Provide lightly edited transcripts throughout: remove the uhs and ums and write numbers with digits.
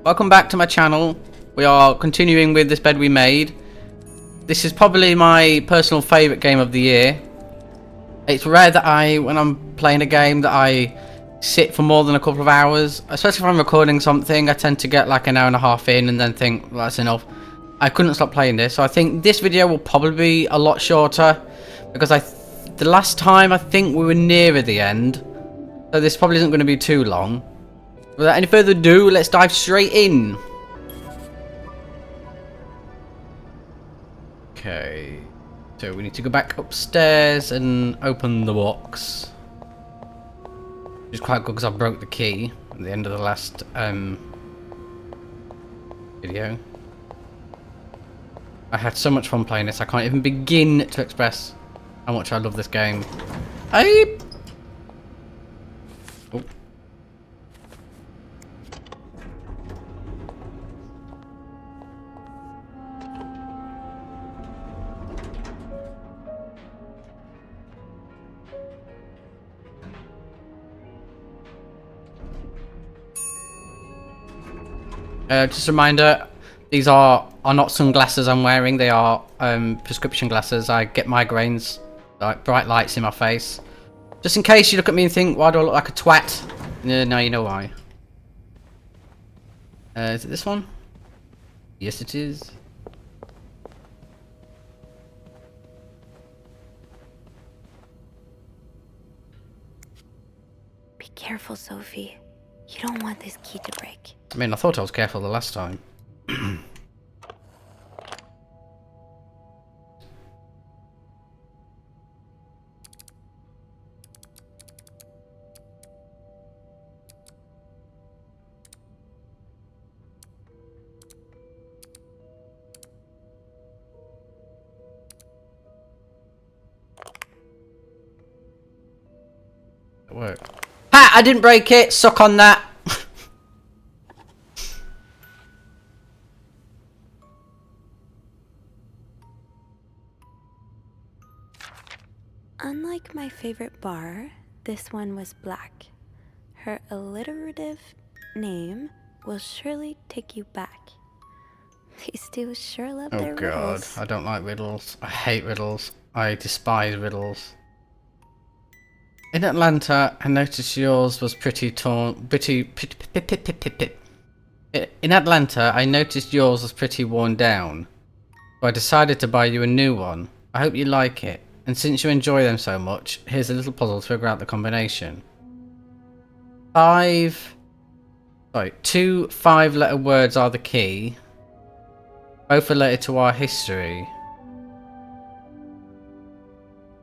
Welcome back to my channel. We are continuing with this bed we made. This is probably my personal favourite game of the year. It's rare that when I'm playing a game, that I sit for more than a couple of hours. Especially if I'm recording something, I tend to get like an hour and a half in and then think, well, that's enough. I couldn't stop playing this, so I think this video will probably be a lot shorter. Because the last time, I think we were nearer the end. So this probably isn't going to be too long. Without any further ado, let's dive straight in. Okay, so we need to go back upstairs and open the box. Which is quite good because I broke the key at the end of the last video. I had so much fun playing this, I can't even begin to express how much I love this game. Eyup! Oh. Just a reminder, these are not sunglasses I'm wearing, they are prescription glasses. I get migraines, like bright lights in my face. Just in case you look at me and think, why do I look like a twat? Now you know why. Is it this one? Yes it is. Be careful, Sophie. You don't want this key to break. I mean, I thought I was careful the last time. It worked. Ha! I didn't break it! Suck on that! Unlike my favorite bar, this one was black. Her alliterative name will surely take you back. These two sure love their Oh god, riddles. I don't like riddles. I hate riddles. I despise riddles. In Atlanta, I noticed yours was In Atlanta, I noticed yours was pretty worn down. So I decided to buy you a new one. I hope you like it. And since you enjoy them so much, here's a little puzzle to figure out the combination. 2 5-letter words are the key. Both related to our history.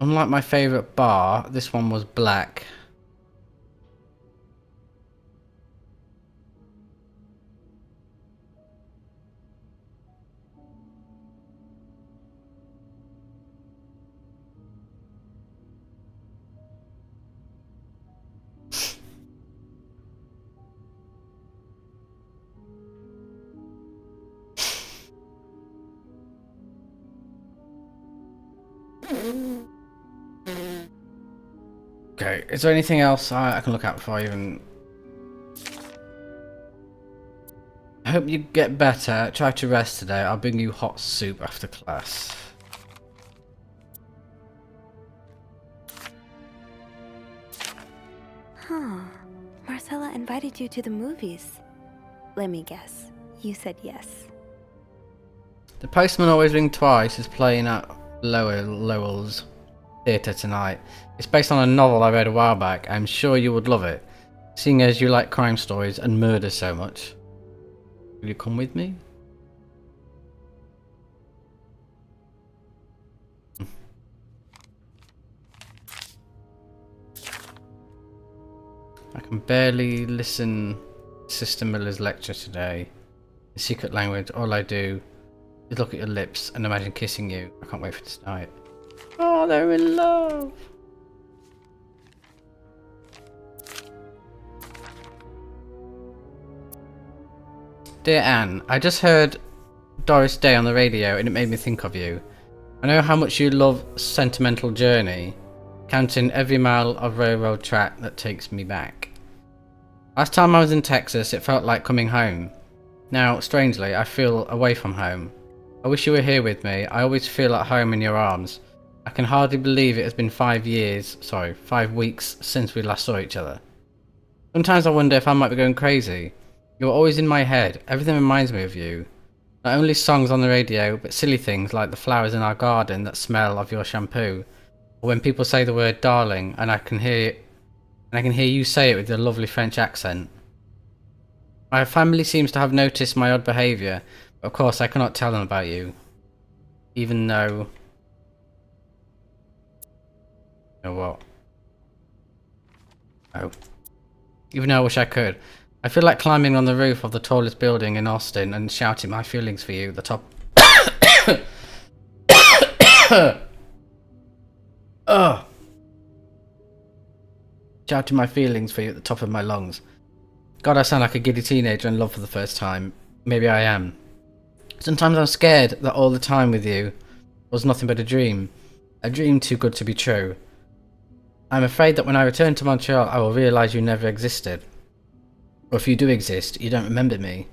Unlike my favourite bar, this one was black. Okay, is there anything else I can look out for you? And I hope you get better. Try to rest today. I'll bring you hot soup after class. Huh. Marcella invited you to the movies. Let me guess. You said yes. The Postman Always Rings Twice is playing at Lowell's Theatre tonight. It's based on a novel I read a while back. I'm sure you would love it, seeing as you like crime stories and murder so much. Will you come with me? I can barely listen to Sister Miller's lecture today. The secret language, all I do is look at your lips and imagine kissing you. I can't wait for tonight. Oh, they're in love! Dear Anne, I just heard Doris Day on the radio and it made me think of you. I know how much you love Sentimental Journey, counting every mile of railroad track that takes me back. Last time I was in Texas, it felt like coming home. Now, strangely, I feel away from home. I wish you were here with me. I always feel at home in your arms. I can hardly believe it has been 5 weeks since we last saw each other. Sometimes I wonder if I might be going crazy. You're always in my head. Everything reminds me of you. Not only songs on the radio, but silly things like the flowers in our garden that smell of your shampoo. Or when people say the word darling and I can hear you say it with your lovely French accent. My family seems to have noticed my odd behaviour, but of course I cannot tell them about you. Even though... You know what? Oh. Even though I wish I could. I feel like climbing on the roof of the tallest building in Austin and shouting my feelings for you at the top... Ugh. Shouting my feelings for you at the top of my lungs. God, I sound like a giddy teenager in love for the first time. Maybe I am. Sometimes I'm scared that all the time with you was nothing but a dream. A dream too good to be true. I'm afraid that when I return to Montreal, I will realise you never existed. Or if you do exist, you don't remember me.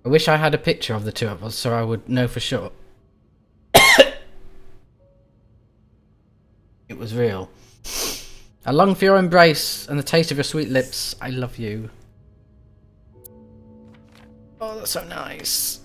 I wish I had a picture of the two of us so I would know for sure. It was real. I long for your embrace and the taste of your sweet lips. I love you. Oh, that's so nice.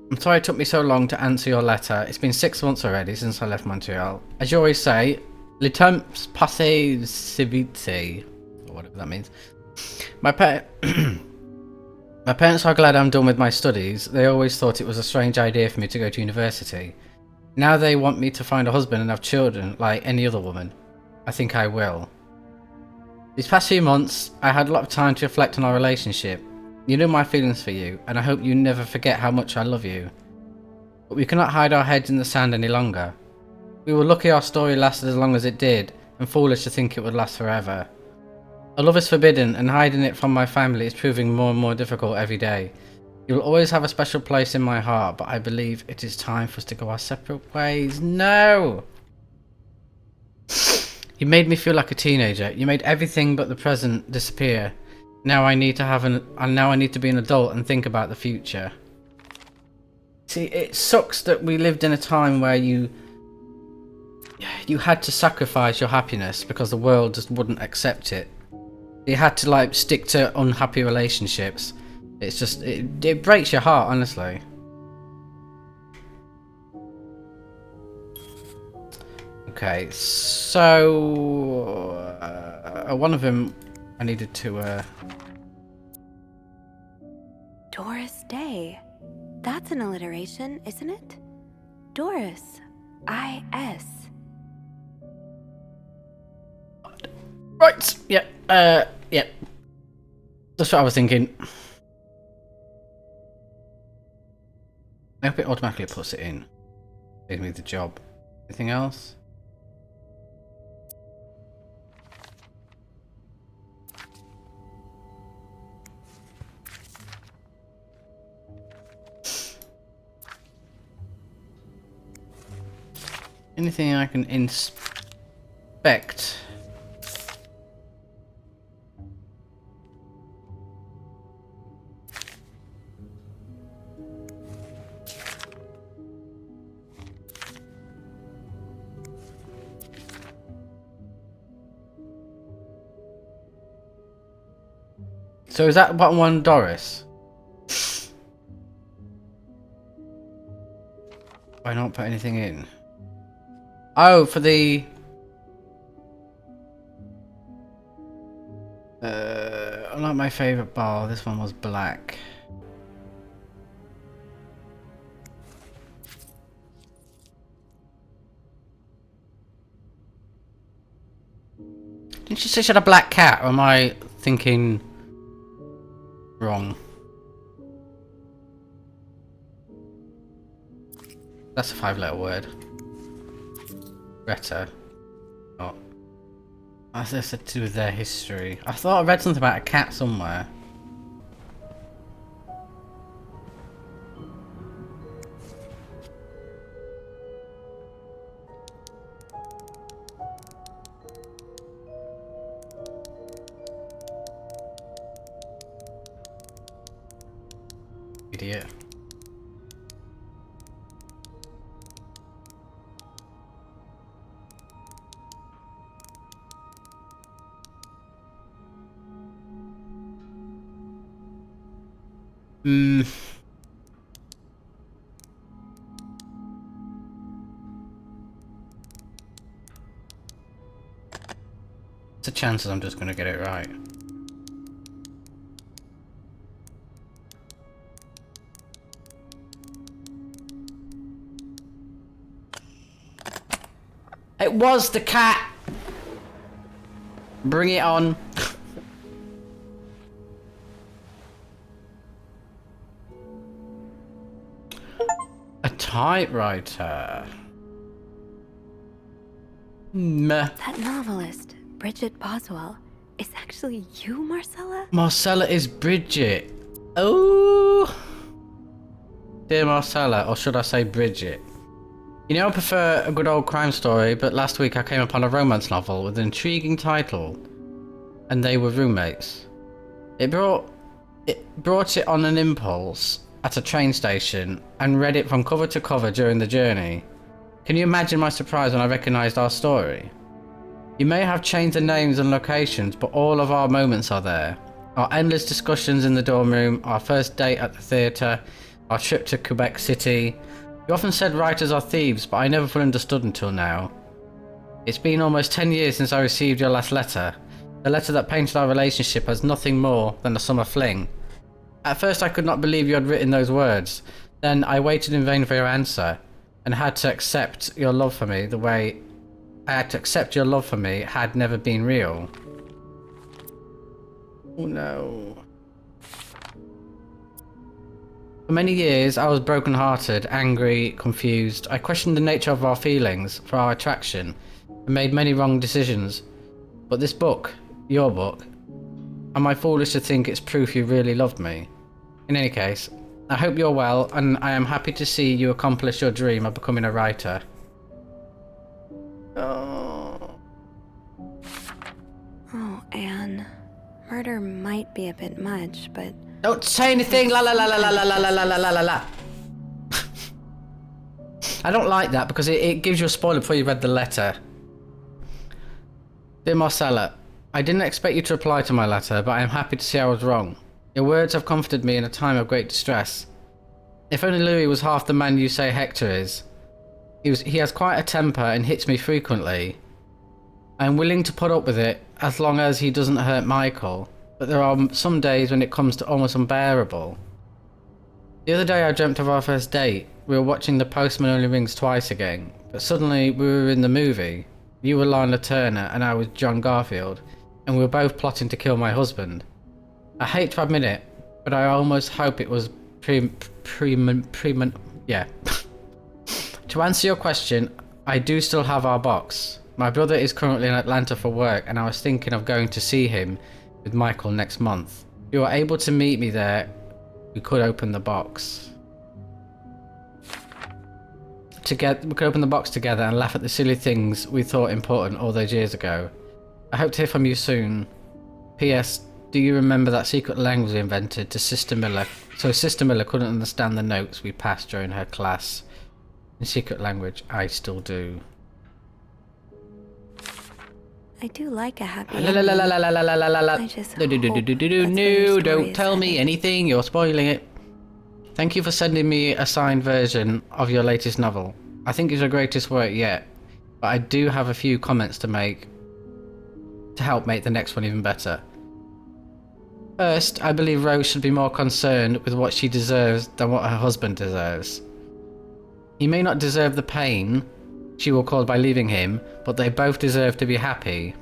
I'm sorry it took me so long to answer your letter. It's been 6 months already since I left Montreal. As you always say, le temps passe si vite, or whatever that means. My parents are glad I'm done with my studies. They always thought it was a strange idea for me to go to university. Now they want me to find a husband and have children like any other woman. I think I will. These past few months, I had a lot of time to reflect on our relationship. You know my feelings for you, and I hope you never forget how much I love you. But we cannot hide our heads in the sand any longer. We were lucky our story lasted as long as it did, and foolish to think it would last forever. Our love is forbidden, and hiding it from my family is proving more and more difficult every day. You will always have a special place in my heart, but I believe it is time for us to go our separate ways. No! You made me feel like a teenager. You made everything but the present disappear. Now I need to be an adult and think about the future. See, it sucks that we lived in a time where you had to sacrifice your happiness because the world just wouldn't accept it. You had to like stick to unhappy relationships. It's just it breaks your heart, honestly. Okay, so one of them I needed to Doris Day. That's an alliteration, isn't it? Doris. I-S. Right, yep, yep. That's what I was thinking. I hope it automatically puts it in. Gives me the job. Anything else? Anything I can inspect? So is that bottom one Doris? Why not put anything in? Oh, for the... not my favourite bar, this one was black. Didn't she say she had a black cat, or am I thinking wrong? That's a 5-letter word. Greta. Oh. That's to do with their history. I thought I read something about a cat somewhere. Idiot. What's the chances I'm just gonna get it right? It was the cat! Bring it on. A typewriter. Meh. That novelist, Bridget Boswell, is actually you, Marcella? Marcella is Bridget. Oh. Dear Marcella, or should I say Bridget? You know I prefer a good old crime story, but last week I came upon a romance novel with an intriguing title, and they were roommates. It brought it on an impulse at a train station and read it from cover to cover during the journey. Can you imagine my surprise when I recognised our story? You may have changed the names and locations, but all of our moments are there. Our endless discussions in the dorm room, our first date at the theatre, our trip to Quebec City. You often said writers are thieves, but I never fully understood until now. It's been almost 10 years since I received your last letter. The letter that painted our relationship as nothing more than a summer fling. At first I could not believe you had written those words. Then I waited in vain for your answer, and had to accept your love for me the way I had to accept your love for me had never been real. Oh no. For many years, I was broken-hearted, angry, confused. I questioned the nature of our feelings for our attraction and made many wrong decisions. But this book, your book, am I foolish to think it's proof you really loved me? In any case, I hope you're well, and I am happy to see you accomplish your dream of becoming a writer. Oh. Oh, Anne. Murder might be a bit much, but... Don't say anything! La la la la la la la la la la la la. I don't like that because it gives you a spoiler before you read the letter. Dear Marcella, I didn't expect you to reply to my letter, but I am happy to see I was wrong. Your words have comforted me in a time of great distress. If only Louis was half the man you say Hector is. He has quite a temper and hits me frequently. I am willing to put up with it as long as he doesn't hurt Michael, but there are some days when it comes to almost unbearable. The other day I dreamt of our first date. We were watching The Postman Only Rings Twice again, but suddenly we were in the movie. You were Lana Turner and I was John Garfield, and we were both plotting to kill my husband. I hate to admit it, but I almost hope it was yeah. To answer your question, I do still have our box. My brother is currently in Atlanta for work, and I was thinking of going to see him with Michael next month. If you are able to meet me there, we could open the box. We could open the box together and laugh at the silly things we thought important all those years ago. I hope to hear from you soon. P.S. Do you remember that secret language we invented to Sister Miller, so Sister Miller couldn't understand the notes we passed during her class? In secret language, I still do. I do like a happy La la la la la la la la la la. I just No, don't tell me anything. You're spoiling it. Thank you for sending me a signed version of your latest novel. I think it's your greatest work yet, but I do have a few comments to make to help make the next one even better. First, I believe Rose should be more concerned with what she deserves than what her husband deserves. He may not deserve the pain she will cause by leaving him, but they both deserve to be happy.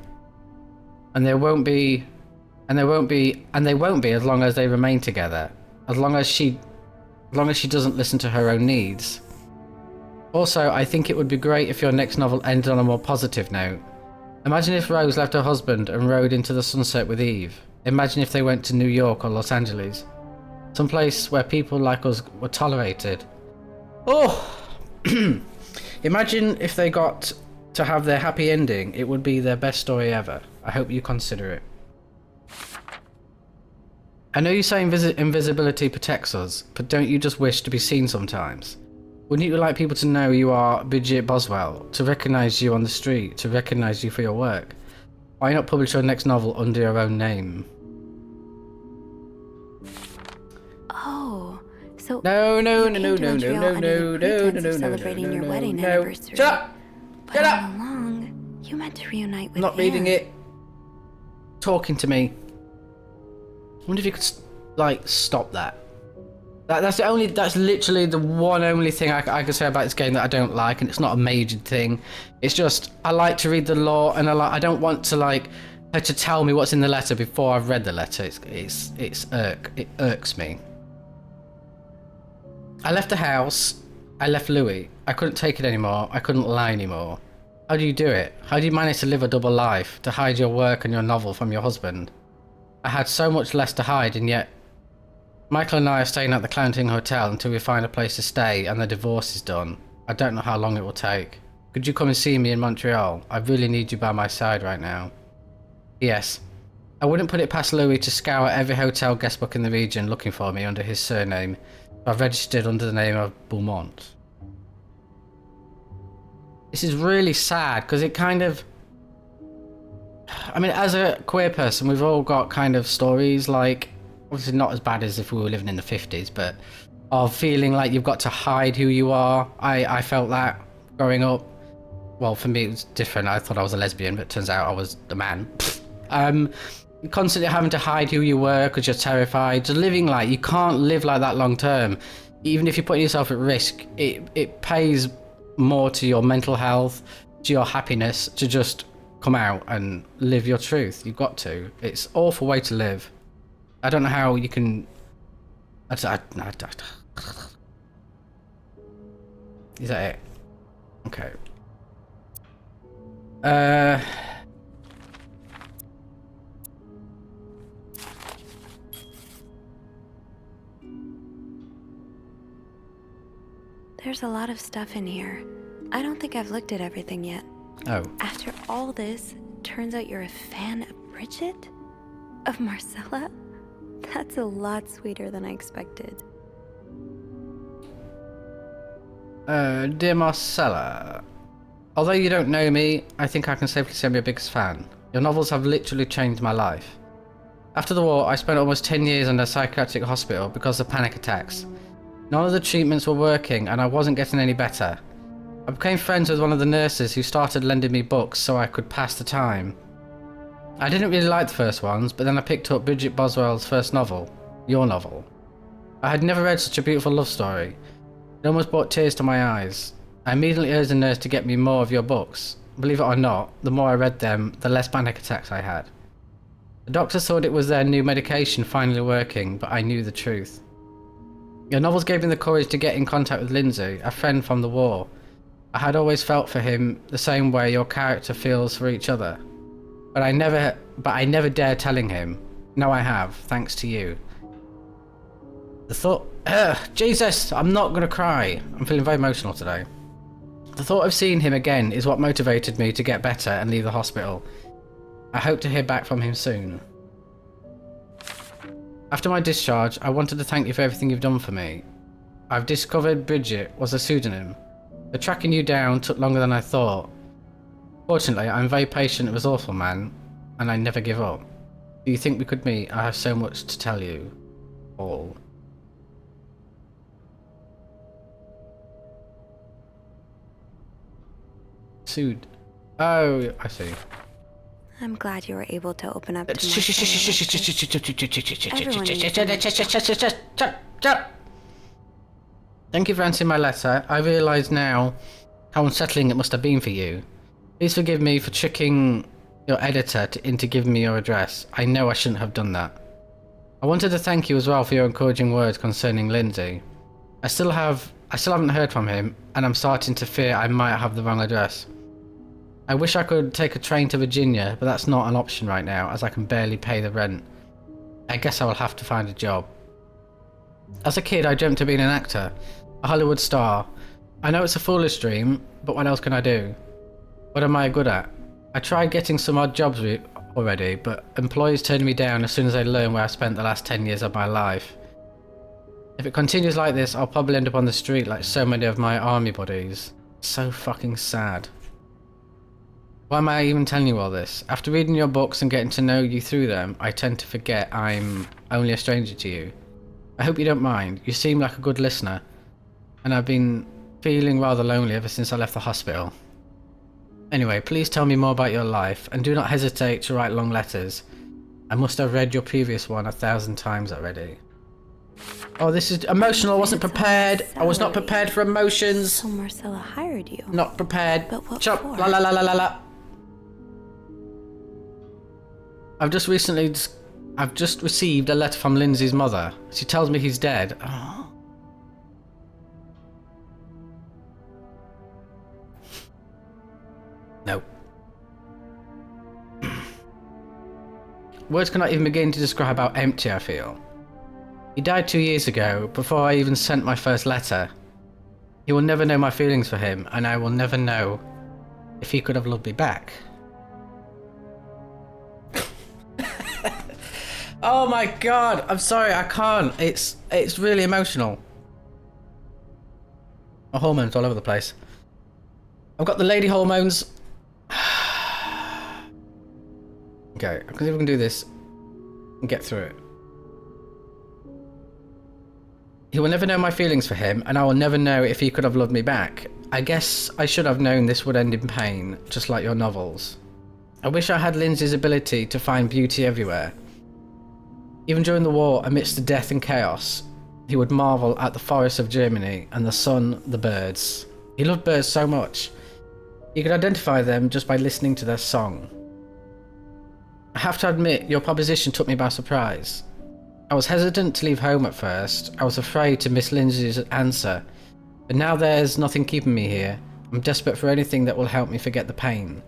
And they won't be as long as they remain together. As long as she doesn't listen to her own needs. Also, I think it would be great if your next novel ended on a more positive note. Imagine if Rose left her husband and rode into the sunset with Eve. Imagine if they went to New York or Los Angeles. Someplace where people like us were tolerated. Oh! Imagine if they got to have their happy ending. It would be their best story ever. I hope you consider it. I know you say invisibility protects us, but don't you just wish to be seen sometimes? Wouldn't you like people to know you are Bridget Boswell, to recognise you on the street, to recognise you for your work? Why not publish your next novel under your own name? Oh, so No, you came to Montreal under the pretense of celebrating your wedding anniversary. Shut up! But Shut all up! along, you meant to reunite with I'm not reading him. it. Talking to me. I wonder if you could, like, stop that. That's literally the only thing I can say about this game that I don't like, and it's not a major thing. It's just, I like to read the lore, and I don't want to, like, her to tell me what's in the letter before I've read the letter. It irks me. I left the house. I left Louis. I couldn't take it anymore. I couldn't lie anymore. How do you do it? How do you manage to live a double life, to hide your work and your novel from your husband? I had so much less to hide, and yet Michael and I are staying at the Clanting Hotel until we find a place to stay and the divorce is done. I don't know how long it will take. Could you come and see me in Montreal? I really need you by my side right now. Yes. I wouldn't put it past Louis to scour every hotel guest book in the region looking for me under his surname. I've registered under the name of Beaumont. This is really sad because it kind of... I mean, as a queer person, we've all got kind of stories, like, obviously not as bad as if we were living in the 50s, but of feeling like you've got to hide who you are. I felt that growing up. Well, for me, it was different. I thought I was a lesbian, but it turns out I was a man. Constantly having to hide who you were because you're terrified. Just living like, you can't live like that long term. Even if you're putting yourself at risk, it pays more to your mental health, to your happiness, to just come out and live your truth. You've got to. It's an awful way to live. I don't know how you can... Is that it? Okay. There's a lot of stuff in here. I don't think I've looked at everything yet. Oh. After all this, turns out you're a fan of Bridget? Of Marcella? That's a lot sweeter than I expected. Dear Marcella, although you don't know me, I think I can safely say I'm your biggest fan. Your novels have literally changed my life. After the war, I spent almost 10 years in a psychiatric hospital because of panic attacks. None of the treatments were working and I wasn't getting any better. I became friends with one of the nurses who started lending me books so I could pass the time. I didn't really like the first ones, but then I picked up Bridget Boswell's first novel, your novel. I had never read such a beautiful love story. It almost brought tears to my eyes. I immediately urged the nurse to get me more of your books. Believe it or not, the more I read them, the less panic attacks I had. The doctors thought it was their new medication finally working, but I knew the truth. Your novels gave me the courage to get in contact with Lindsay, a friend from the war. I had always felt for him the same way your character feels for each other. But I never dared telling him. Now I have, thanks to you. The thought... Jesus, I'm not gonna cry. I'm feeling very emotional today. The thought of seeing him again is what motivated me to get better and leave the hospital. I hope to hear back from him soon. After my discharge, I wanted to thank you for everything you've done for me. I've discovered Bridget was a pseudonym. The tracking you down took longer than I thought. Fortunately, I'm very patient and resourceful man, and I never give up. Do you think we could meet? I have so much to tell you. All. Sued. Oh, I see. I'm glad you were able to open up to Thank you for answering my letter. I realise now how unsettling it must have been for you. Please forgive me for tricking your editor into giving me your address. I know I shouldn't have done that. I wanted to thank you as well for your encouraging words concerning Lindsay. I still haven't heard from him, and I'm starting to fear I might have the wrong address. I wish I could take a train to Virginia, but that's not an option right now, as I can barely pay the rent. I guess I will have to find a job. As a kid, I dreamt of being an actor, a Hollywood star. I know it's a foolish dream, but what else can I do? What am I good at? I tried getting some odd jobs already, but employers turn me down as soon as they learn where I spent the last 10 years of my life. If it continues like this, I'll probably end up on the street like so many of my army buddies. So fucking sad. Why am I even telling you all this? After reading your books and getting to know you through them, I tend to forget I'm only a stranger to you. I hope you don't mind. You seem like a good listener, and I've been feeling rather lonely ever since I left the hospital. Anyway, please tell me more about your life, and do not hesitate to write long letters. I must have read your previous one 1,000 times already. Oh, this is emotional. I wasn't prepared. I was not prepared for emotions. So Marcella hired you. Not prepared. But what Shut for? up. La la la la la la. I've just received a letter from Lindsay's mother. She tells me he's dead. Oh. No. Words cannot even begin to describe how empty I feel. He died 2 years ago, before I even sent my first letter. He will never know my feelings for him, and I will never know if he could have loved me back. Oh my god, I'm sorry, I can't. It's really emotional. My hormones all over the place. I've got the lady hormones. Okay, I can see if we can do this and get through it. He will never know my feelings for him, and I will never know if he could have loved me back. I guess I should have known this would end in pain, just like your novels. I wish I had Lindsay's ability to find beauty everywhere. Even during the war, amidst the death and chaos, he would marvel at the forests of Germany and the sun, the birds. He loved birds so much. He could identify them just by listening to their song. I have to admit, your proposition took me by surprise. I was hesitant to leave home at first. I was afraid to miss Lindsay's answer. But now there's nothing keeping me here. I'm desperate for anything that will help me forget the pain.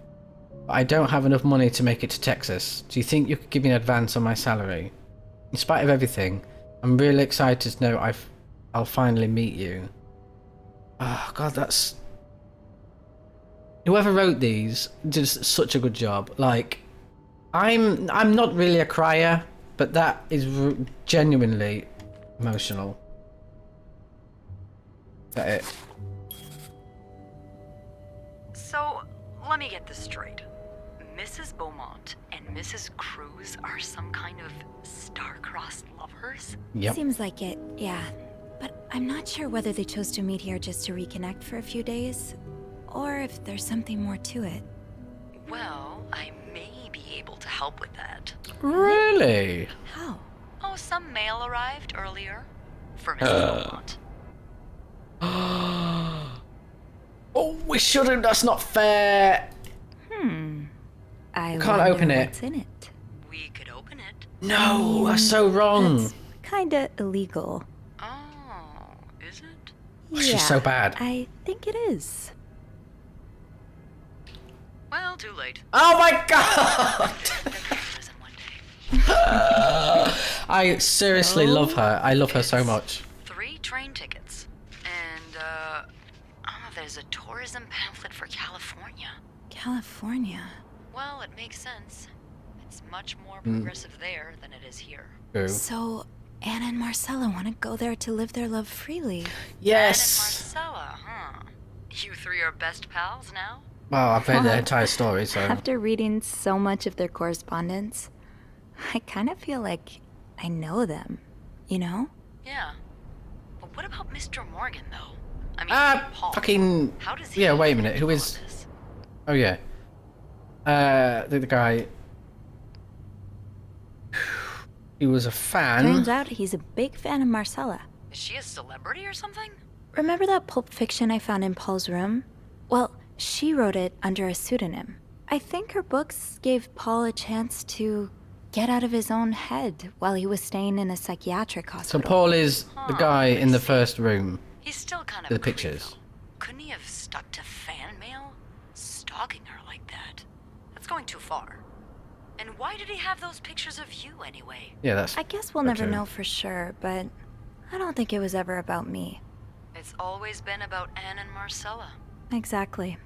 But I don't have enough money to make it to Texas. Do you think you could give me an advance on my salary? In spite of everything, I'm really excited to know I'll finally meet you. Oh god, that's... Whoever wrote these did such a good job. Like, I'm not really a crier, but that is genuinely emotional. Is that it? So, let me get this straight. Mrs. Beaumont and Mrs. Cruz are some kind of star-crossed lovers? Yep. Seems like it, yeah. But I'm not sure whether they chose to meet here just to reconnect for a few days, or if there's something more to it. Well, I may be able to help with that. Really? How? Oh, some mail arrived earlier for Mrs. Beaumont. Oh, we shouldn't. That's not fair. I Can't wonder open it. what's in it. We could open it. No, that's so wrong. That's kinda illegal. Oh, is it? Oh, she's so bad. I think it is. Well, too late. Oh my god! Prison one day. I seriously love her. I love her so much. 3 train tickets. And, there's a tourism pamphlet for California. California. Well, it makes sense. It's much more progressive there than it is here. True. So, Anna and Marcella want to go there to live their love freely. Yes. Anne and Marcella, huh? You 3 are best pals now? Well, I've read the entire story, so... After reading so much of their correspondence, I kind of feel like I know them, you know? Yeah. But what about Mr. Morgan, though? I mean, Paul. Fucking... How does he Yeah, wait a minute. Who handle is... this? Oh, yeah. The guy... He was a fan. Turns out he's a big fan of Marcella. Is she a celebrity or something? Remember that Pulp Fiction I found in Paul's room? Well, she wrote it under a pseudonym. I think her books gave Paul a chance to get out of his own head while he was staying in a psychiatric So hospital. Paul is the guy in the first room. He's still kind of The creepy, pictures. though. Couldn't he have stuck to fan mail? Stalking her like that? That's going too far. And why did he have those pictures of you anyway? Yeah, that's... I guess we'll never Okay. know for sure, but I don't think it was ever about me. It's always been about Anne and Marcella. Exactly.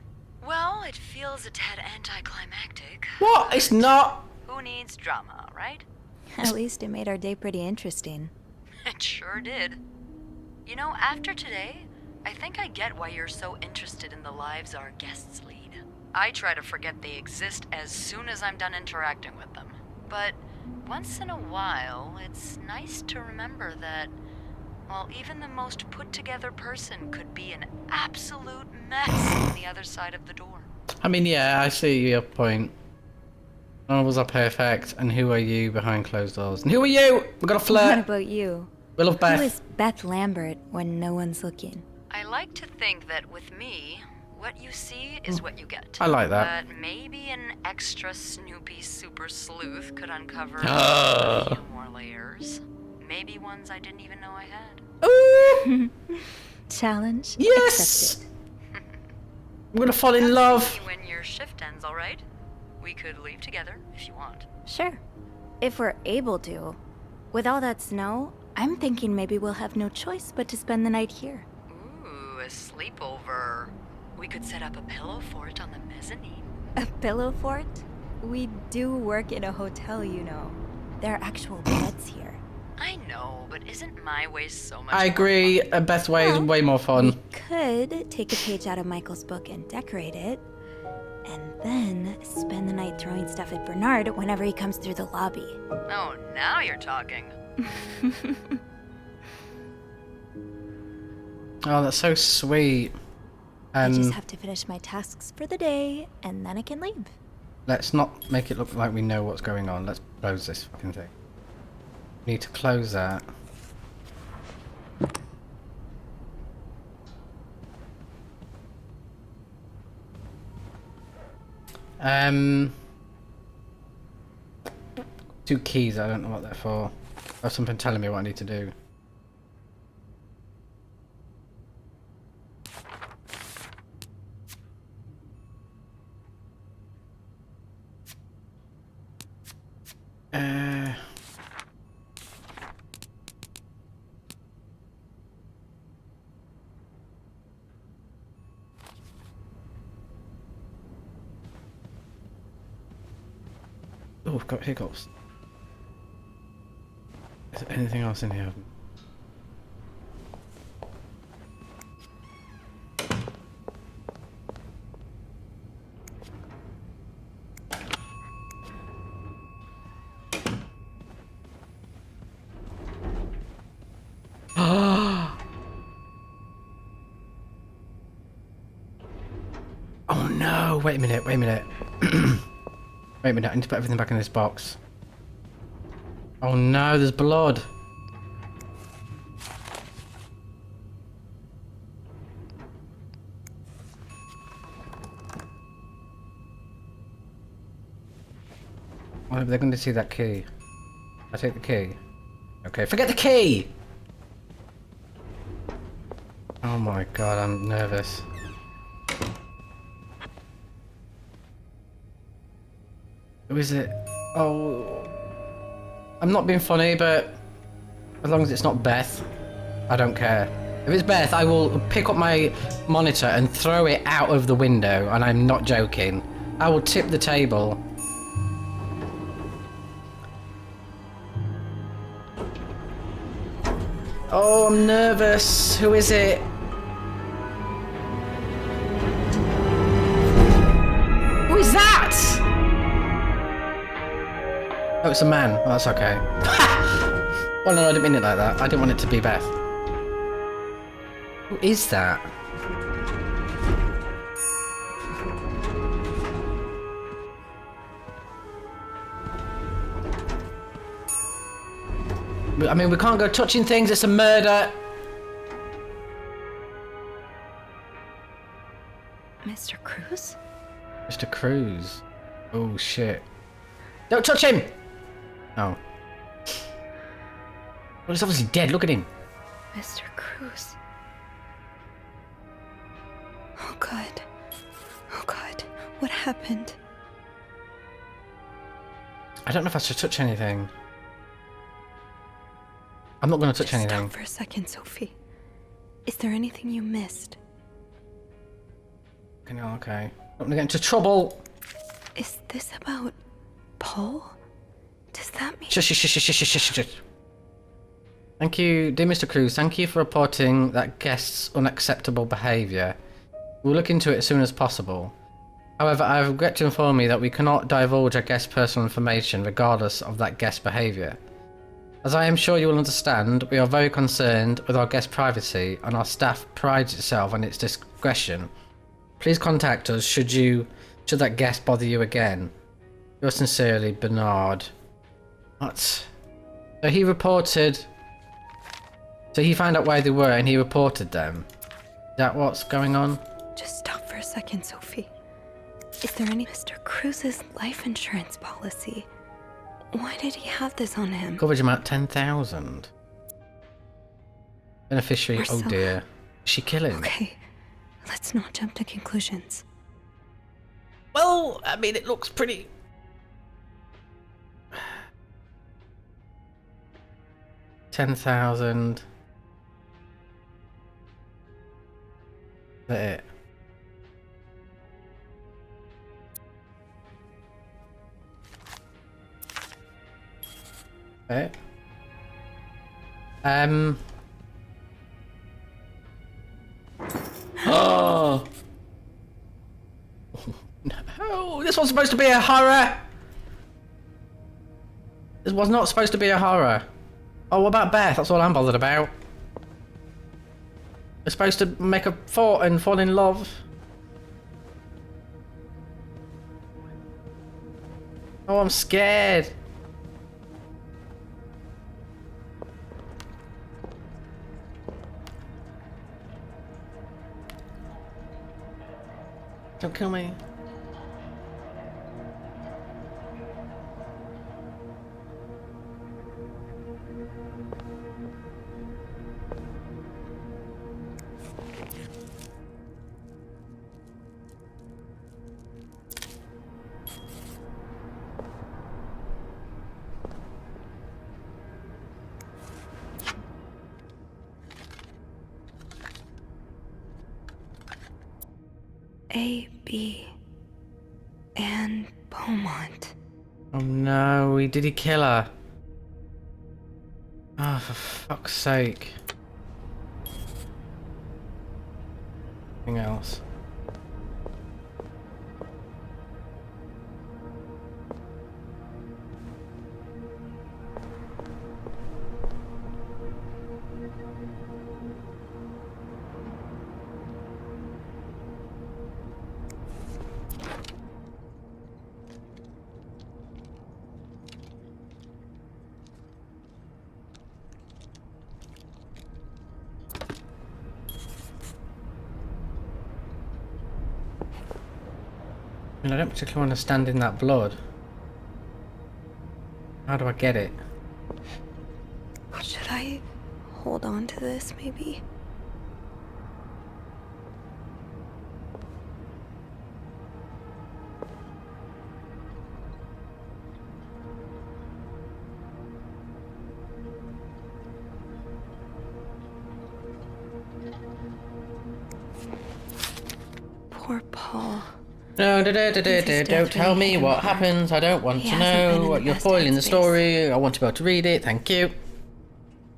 Well, it feels a tad anticlimactic. What? It's not... Who needs drama, right? At least it made our day pretty interesting. It sure did. You know, after today, I think I get why you're so interested in the lives our guests lead. I try to forget they exist as soon as I'm done interacting with them. But once in a while, it's nice to remember that, well, even the most put-together person could be an absolute mess on the other side of the door. I mean, yeah, I see your point. Novels are perfect, and who are you behind closed doors? And who are you? We've got a What flirt. about you? We love Beth. Who is Beth Lambert when no one's looking? I like to think that with me, what you see is what you get. I like that. But maybe an extra Snoopy super sleuth could uncover a few more layers. Maybe ones I didn't even know I had. Ooh, Challenge yes! accepted. We're gonna fall in Come love. see me when your shift ends, all right? We could leave together if you want. Sure. If we're able to. With all that snow, I'm thinking maybe we'll have no choice but to spend the night here. Ooh, a sleepover. We could set up a pillow fort on the mezzanine. A pillow fort? We do work in a hotel, you know. There are actual beds here. I know, but isn't my way so much I more agree. fun? Best way is Well, way more fun. We could take a page out of Michael's book and decorate it, and then spend the night throwing stuff at Bernard whenever he comes through the lobby. Oh, now you're talking. Oh, that's so sweet. I just And have to finish my tasks for the day, and then I can leave. let's not make it look like we know what's going on. Let's close this fucking thing. Need to close that. Two keys, I don't know what they're for. I have something telling me what I need to do. Oh, I've got hiccups. Is there anything else in here? Oh no! Wait a minute, wait a minute. Wait a minute, I need to put everything back in this box. Oh no, there's blood. Well, they're going to see that key. I take the key. Okay, forget the key! Oh my god, I'm nervous. Who is it? Oh, I'm not being funny, but as long as it's not Beth, I don't care. If it's Beth, I will pick up my monitor and throw it out of the window, and I'm not joking. I will tip the table. Oh, I'm nervous. Who is it? Who is that? Oh, it's a man. Oh, that's okay. Oh no, I didn't mean it like that. I didn't want it to be Beth. Who is that? I mean, we can't go touching things. It's a murder. Mr. Cruz? Mr. Cruz. Oh shit. Don't touch him! Oh. Well, he's obviously dead. Look at him. Mr. Cruz. Oh god. Oh god. What happened? I don't know if I should touch anything. I'm not going to touch Just anything. stop for a second, Sophie. Is there anything you missed? Okay. Don't want to get into trouble. Is this about Paul? that mean? Shush. Thank you, dear Mr. Cruz. Thank you for reporting that guest's unacceptable behaviour. We'll look into it as soon as possible. However, I regret to inform you that we cannot divulge our guest's personal information regardless of that guest's behaviour. As I am sure you will understand, we are very concerned with our guest's privacy and our staff prides itself on its discretion. Please contact us should that guest bother you again. Yours sincerely, Bernard. What? So he found out where they were and he reported them. Is that what's going on? Just stop for a second, Sophie. Is there any Mr. Cruz's life insurance policy? Why did he have this on him? Coverage amount 10,000. Beneficiary, Marcella. oh dear. Is she killing? Okay, let's not jump to conclusions. Well, I mean, it looks pretty... $10,000. Is that it? Okay. Oh! No, this was supposed to be a horror! This was not supposed to be a horror. Oh, what about Beth? That's all I'm bothered about. We're supposed to make a fort and fall in love. Oh, I'm scared. Don't kill me. A, B, and Beaumont. Oh no, did he kill her? Oh, for fuck's sake. Anything else? I mean, I don't particularly want to stand in that blood. How do I get it? Should I hold on to this, maybe? Poor Paul. No, don't tell me what happens. I don't want to know what you're spoiling the story. I want to be able to read it. Thank you.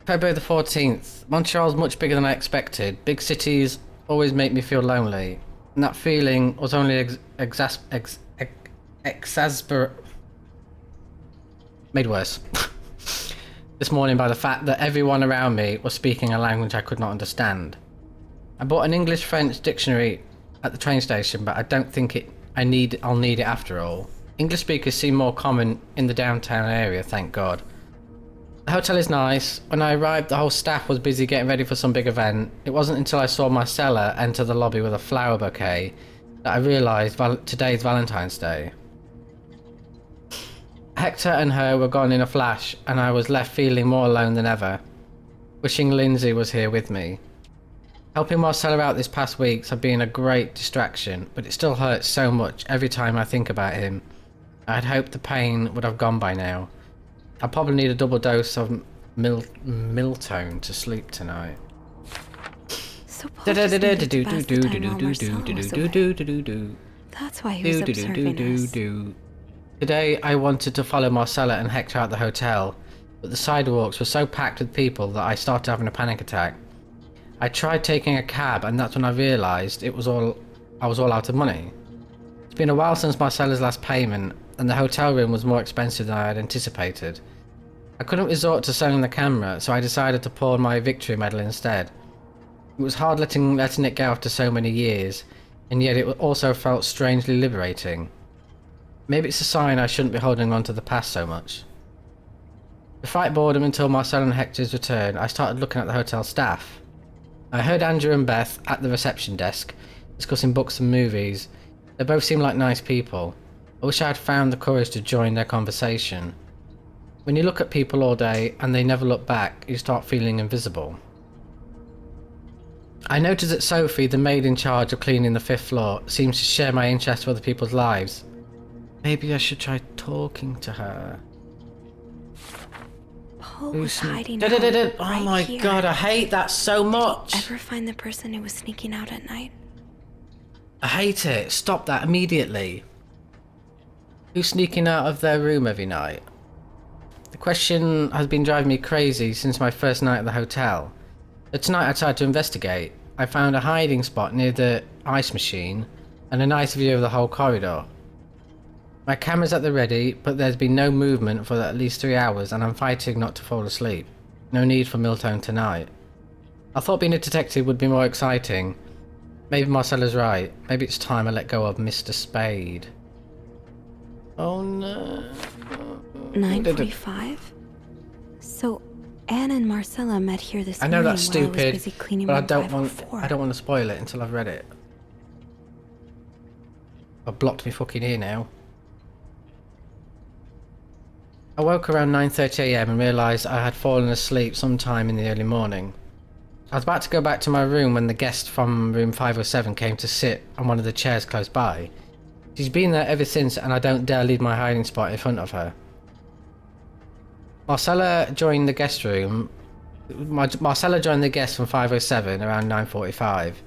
February the 14th. Montreal's much bigger than I expected. Big cities always make me feel lonely. And that feeling was only made worse this morning by the fact that everyone around me was speaking a language I could not understand. I bought an English-French dictionary at the train station, but I don't think I'll need it after all. English speakers seem more common in the downtown area, thank God. The hotel is nice. When I arrived, the whole staff was busy getting ready for some big event. It wasn't until I saw Marcella enter the lobby with a flower bouquet that I realised today's Valentine's Day. Hector and her were gone in a flash, and I was left feeling more alone than ever, wishing Lindsay was here with me. Helping Marcella out this past weeks have been a great distraction, but it still hurts so much every time I think about him. I'd hoped the pain would have gone by now. I probably need a double dose of Miltone to sleep tonight. So Paul just needed to pass the time while Marcella was away. That's why he was observing us. Today I wanted to follow Marcella and Hector out the hotel, but the sidewalks were so packed with people that I started having a panic attack. I tried taking a cab, and that's when I realised I was all out of money. It's been a while since Marcella's last payment, and the hotel room was more expensive than I had anticipated. I couldn't resort to selling the camera, so I decided to pawn my victory medal instead. It was hard letting it go after so many years, and yet it also felt strangely liberating. Maybe it's a sign I shouldn't be holding on to the past so much. To fight boredom until Marcella and Hector's return, I started looking at the hotel staff. I heard Andrew and Beth at the reception desk, discussing books and movies. They both seemed like nice people. I wish I had found the courage to join their conversation. When you look at people all day and they never look back, you start feeling invisible. I noticed that Sophie, the maid in charge of cleaning the 5th floor, seems to share my interest for other people's lives. Maybe I should try talking to her. Paul was hiding Oh right my here. god, I hate that so much! Ever find the person who was sneaking out at night? I hate it. Stop that immediately. Who's sneaking out of their room every night? The question has been driving me crazy since my first night at the hotel. But tonight I tried to investigate. I found a hiding spot near the ice machine and a nice view of the whole corridor. My camera's at the ready, but there's been no movement for at least 3 hours and I'm fighting not to fall asleep. No need for Miltone tonight. I thought being a detective would be more exciting. Maybe Marcella's right. Maybe it's time I let go of Mr. Spade. Oh no. 9:45? So Anne and Marcella met here this I know morning that's while I was stupid, busy cleaning but I room don't 504. want to spoil it until I've read it. I've blocked me fucking ear now. I woke around 9:30 AM and realised I had fallen asleep sometime in the early morning. I was about to go back to my room when the guest from room 507 came to sit on one of the chairs close by. She's been there ever since and I don't dare leave my hiding spot in front of her. Marcella joined the guest from 507 around 9:45.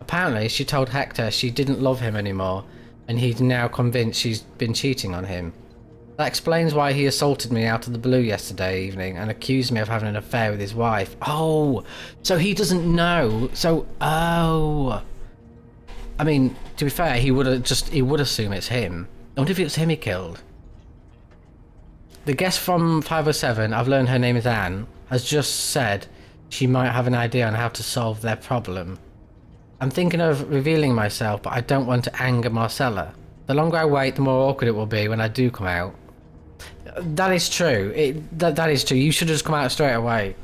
Apparently she told Hector she didn't love him anymore and he's now convinced she's been cheating on him. That explains why he assaulted me out of the blue yesterday evening and accused me of having an affair with his wife. Oh, so he doesn't know. I mean, to be fair, he would assume it's him. I wonder if it was him he killed. The guest from 507, I've learned her name is Anne, has just said she might have an idea on how to solve their problem. I'm thinking of revealing myself, but I don't want to anger Marcella. The longer I wait, the more awkward it will be when I do come out. That is true. That is true. You should just come out straight away.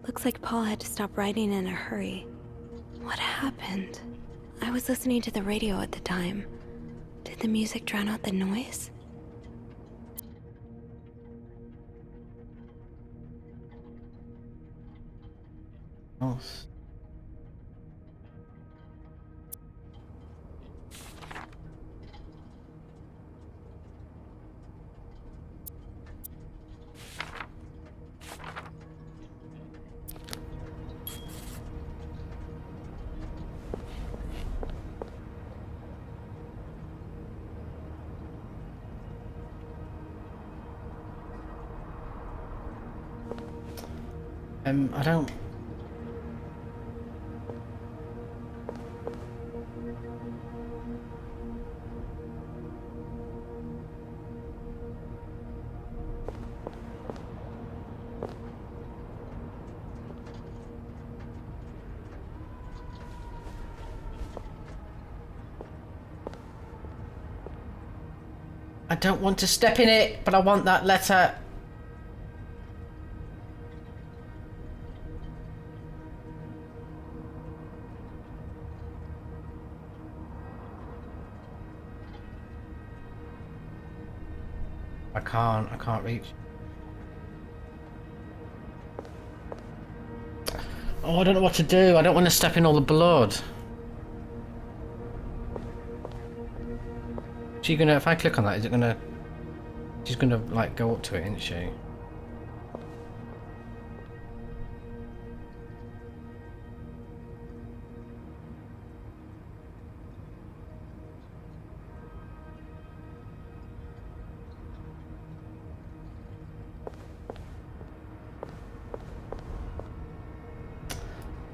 Looks like Paul had to stop writing in a hurry. What happened? I was listening to the radio at the time. Did the music drown out the noise? Oh. I don't... I don't want to step in it, but I want that letter. I can't reach. Oh, I don't know what to do. I don't want to step in all the blood. She gonna, if I click on that, is it gonna, she's gonna like go up to it, isn't she?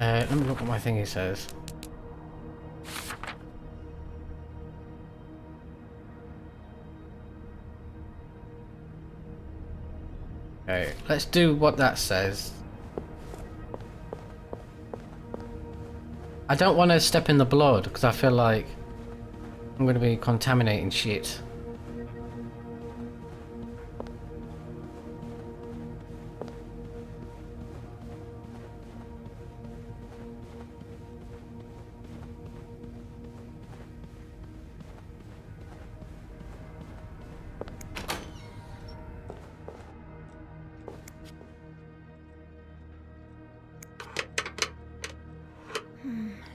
Let me look what my thingy says. Okay, let's do what that says. I don't want to step in the blood because I feel like I'm going to be contaminating shit.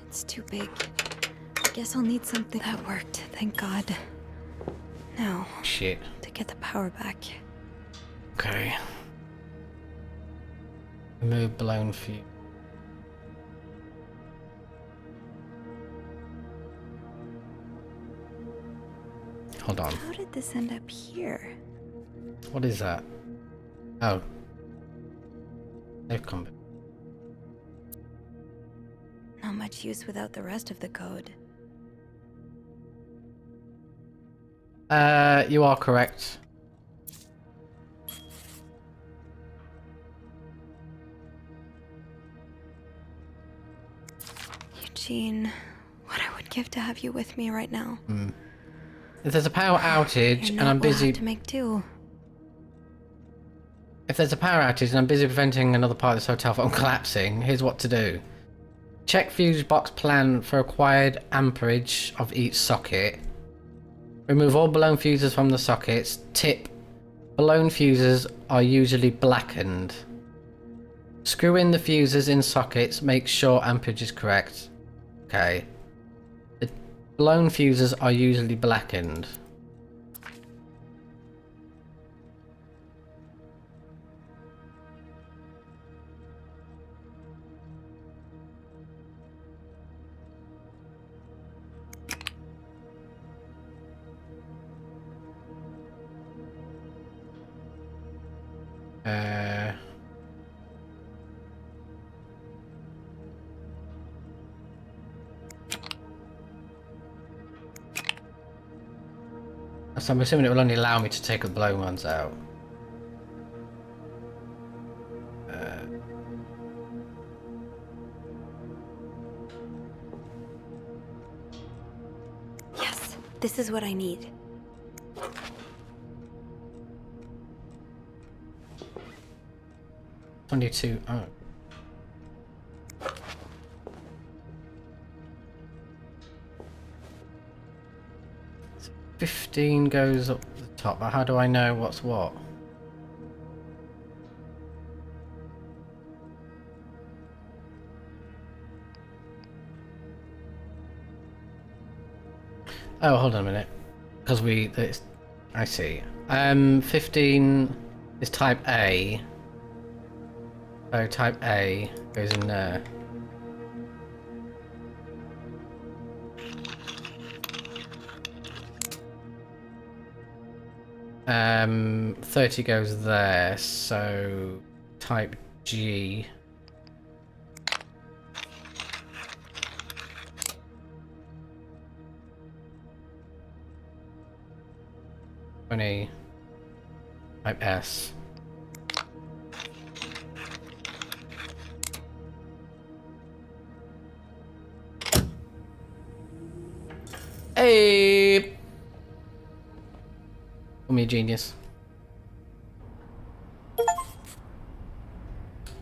It's too big. I guess I'll need something. That worked, thank God. Now, Shit. to get the power back. Okay. Remove blown fuse. Hold on. How did this end up here? What is that? Oh. They've come. Not much use without the rest of the code. You are correct. Eugene, what I would give to have you with me right now. If there's a power outage and I'm busy... to make do. If there's a power outage and I'm busy preventing another part of this hotel from collapsing, here's what to do. Check fuse box plan for required amperage of each socket. Remove all blown fuses from the sockets. Tip: blown fuses are usually blackened. Screw in the fuses in sockets. Make sure amperage is correct. Okay. The blown fuses are usually blackened. So I'm assuming it will only allow me to take the blown ones out. Yes, this is what I need. $22. Oh. So 15 goes up the top, but how do I know what's what? Oh, hold on a minute. Because I see. 15 is type A. So type A goes in there. Um, 30 goes there, so type G. Type S. Hey! Call me a genius.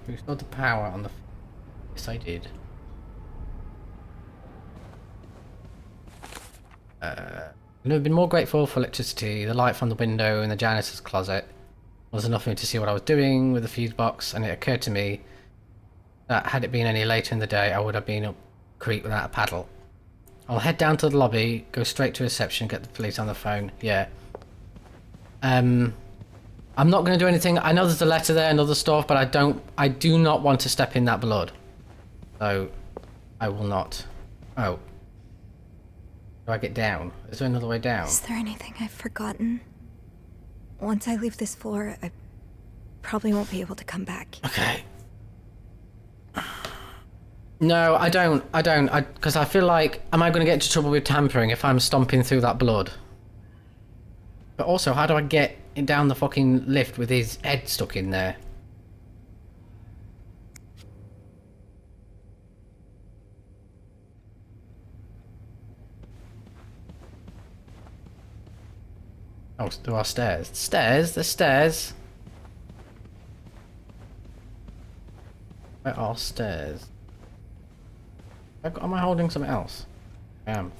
Restored the power on the... Yes, I did. I've never been more grateful for electricity. The light from the window in the janitor's closet was enough for me to see what I was doing with the fuse box, and it occurred to me that had it been any later in the day, I would have been up creek without a paddle. I'll head down to the lobby, go straight to reception, get the police on the phone. Yeah. I'm not going to do anything. I know there's a letter there and other stuff, but I do not want to step in that blood. So, I will not. Oh. Do I get down? Is there another way down? Is there anything I've forgotten? Once I leave this floor, I probably won't be able to come back. Okay. No, I don't. Because I feel like, am I going to get into trouble with tampering if I'm stomping through that blood? But also, how do I get down the fucking lift with his head stuck in there? Oh, there are stairs. Stairs? There's stairs. Where are stairs? Am I holding something else? I am.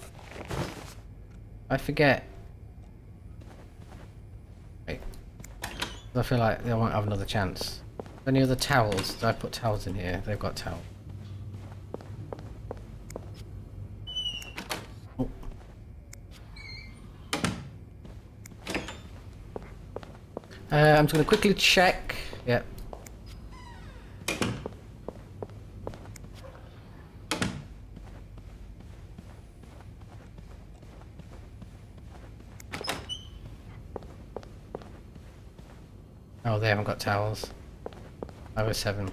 I forget. Wait. I feel like they won't have another chance. Any other towels? Did I put towels in here? They've got towels. Oh. I'm just going to quickly check. Yep. Oh, they haven't got towels. I was 7.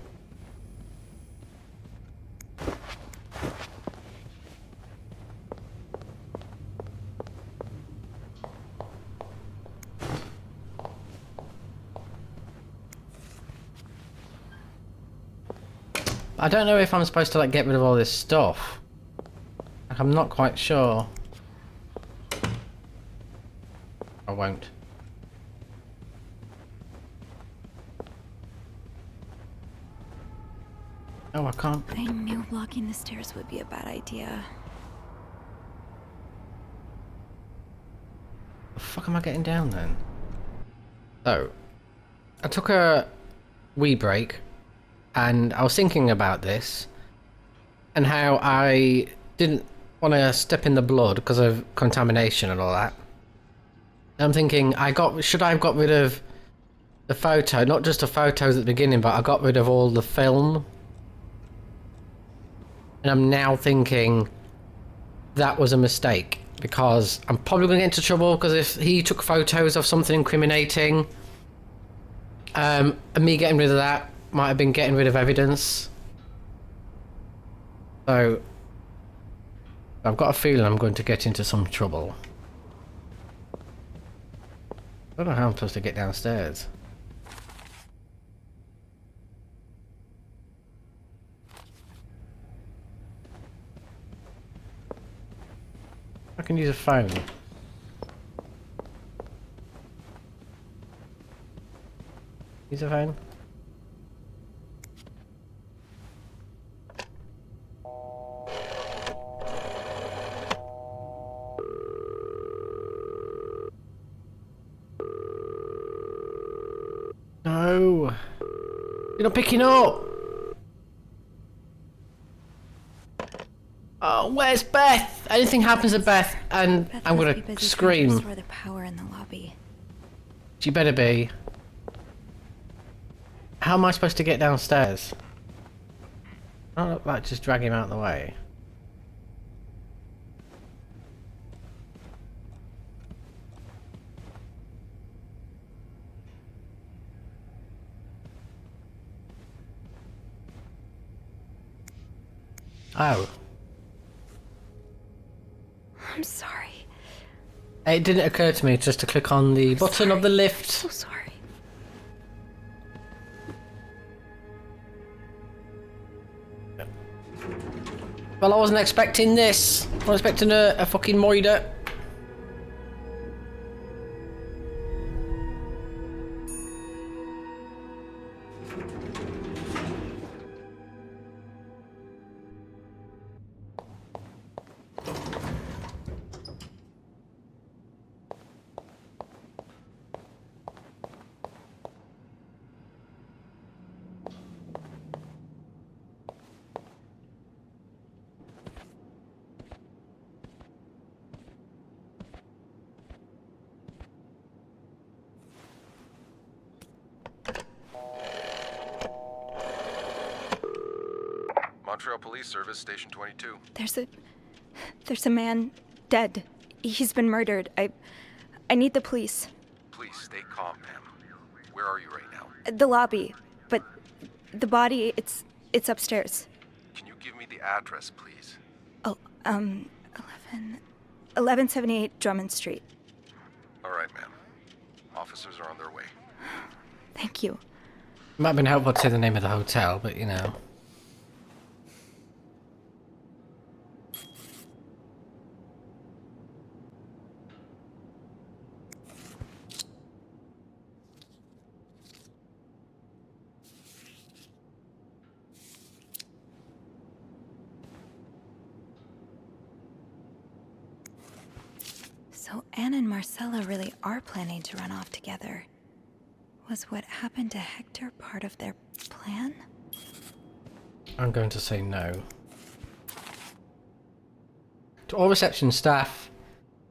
I don't know if I'm supposed to like get rid of all this stuff. Like, I'm not quite sure. I won't. Oh, I can't. I knew blocking the stairs would be a bad idea. The fuck am I getting down then? So, I took a wee break, and I was thinking about this, and how I didn't want to step in the blood because of contamination and all that. I'm thinking, should I have got rid of the photo, not just the photos at the beginning, but I got rid of all the film. And I'm now thinking that was a mistake, because I'm probably going to get into trouble, because if he took photos of something incriminating, and me getting rid of that might have been getting rid of evidence. So I've got a feeling I'm going to get into some trouble. I don't know how I'm supposed to get downstairs. I can use a phone. Use a phone? No! You're not picking up! Oh, where's Beth? Anything happens to Beth, and Beth I'm must gonna be busy trying to scream. restore the power in the lobby. She better be. How am I supposed to get downstairs? I don't look like just drag him out of the way. Oh. I'm sorry. It didn't occur to me just to click on the button of the lift. So sorry. Well, I wasn't expecting this. I was expecting a fucking moider. Montreal Police Service, Station 22. There's a man dead. He's been murdered. I need the police. Please stay calm, ma'am. Where are you right now? The lobby, but the body, it's upstairs. Can you give me the address, please? Oh, 1178 Drummond Street. All right, ma'am. Officers are on their way. Thank you. Might have been helpful to say the name of the hotel, but you know. So Anne and Marcella really are planning to run off together. Was what happened to Hector part of their plan? I'm going to say no. To all reception staff,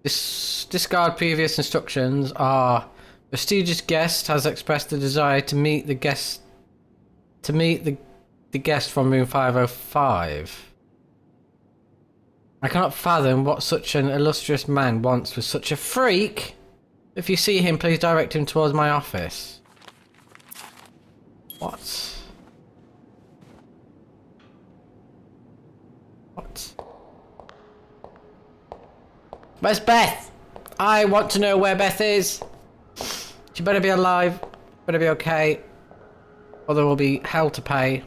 discard previous instructions. Our prestigious guest has expressed the desire to meet the guest from room 505. I cannot fathom what such an illustrious man wants with such a freak. If you see him, please direct him towards my office. What? What? Where's Beth? I want to know where Beth is. She better be alive. Better be okay. Or there will be hell to pay.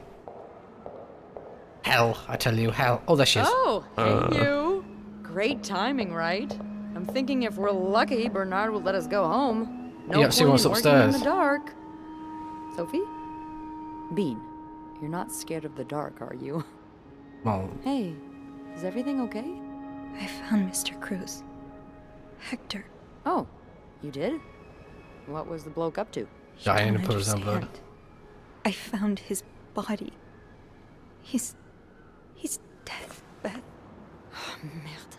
Hell, I tell you, hell. Oh, there she is. Oh, hey you. Great timing, right? I'm thinking if we're lucky, Bernard will let us go home. No Yeah, see point what's in working upstairs. in the dark. Sophie? Bean, you're not scared of the dark, are you? Well, Hey, is everything okay? I found Mr. Cruz. Hector. Oh, you did? What was the bloke up to? dying to Don't put his own blood. understand. I found his body. He's dead, Beth. Merde.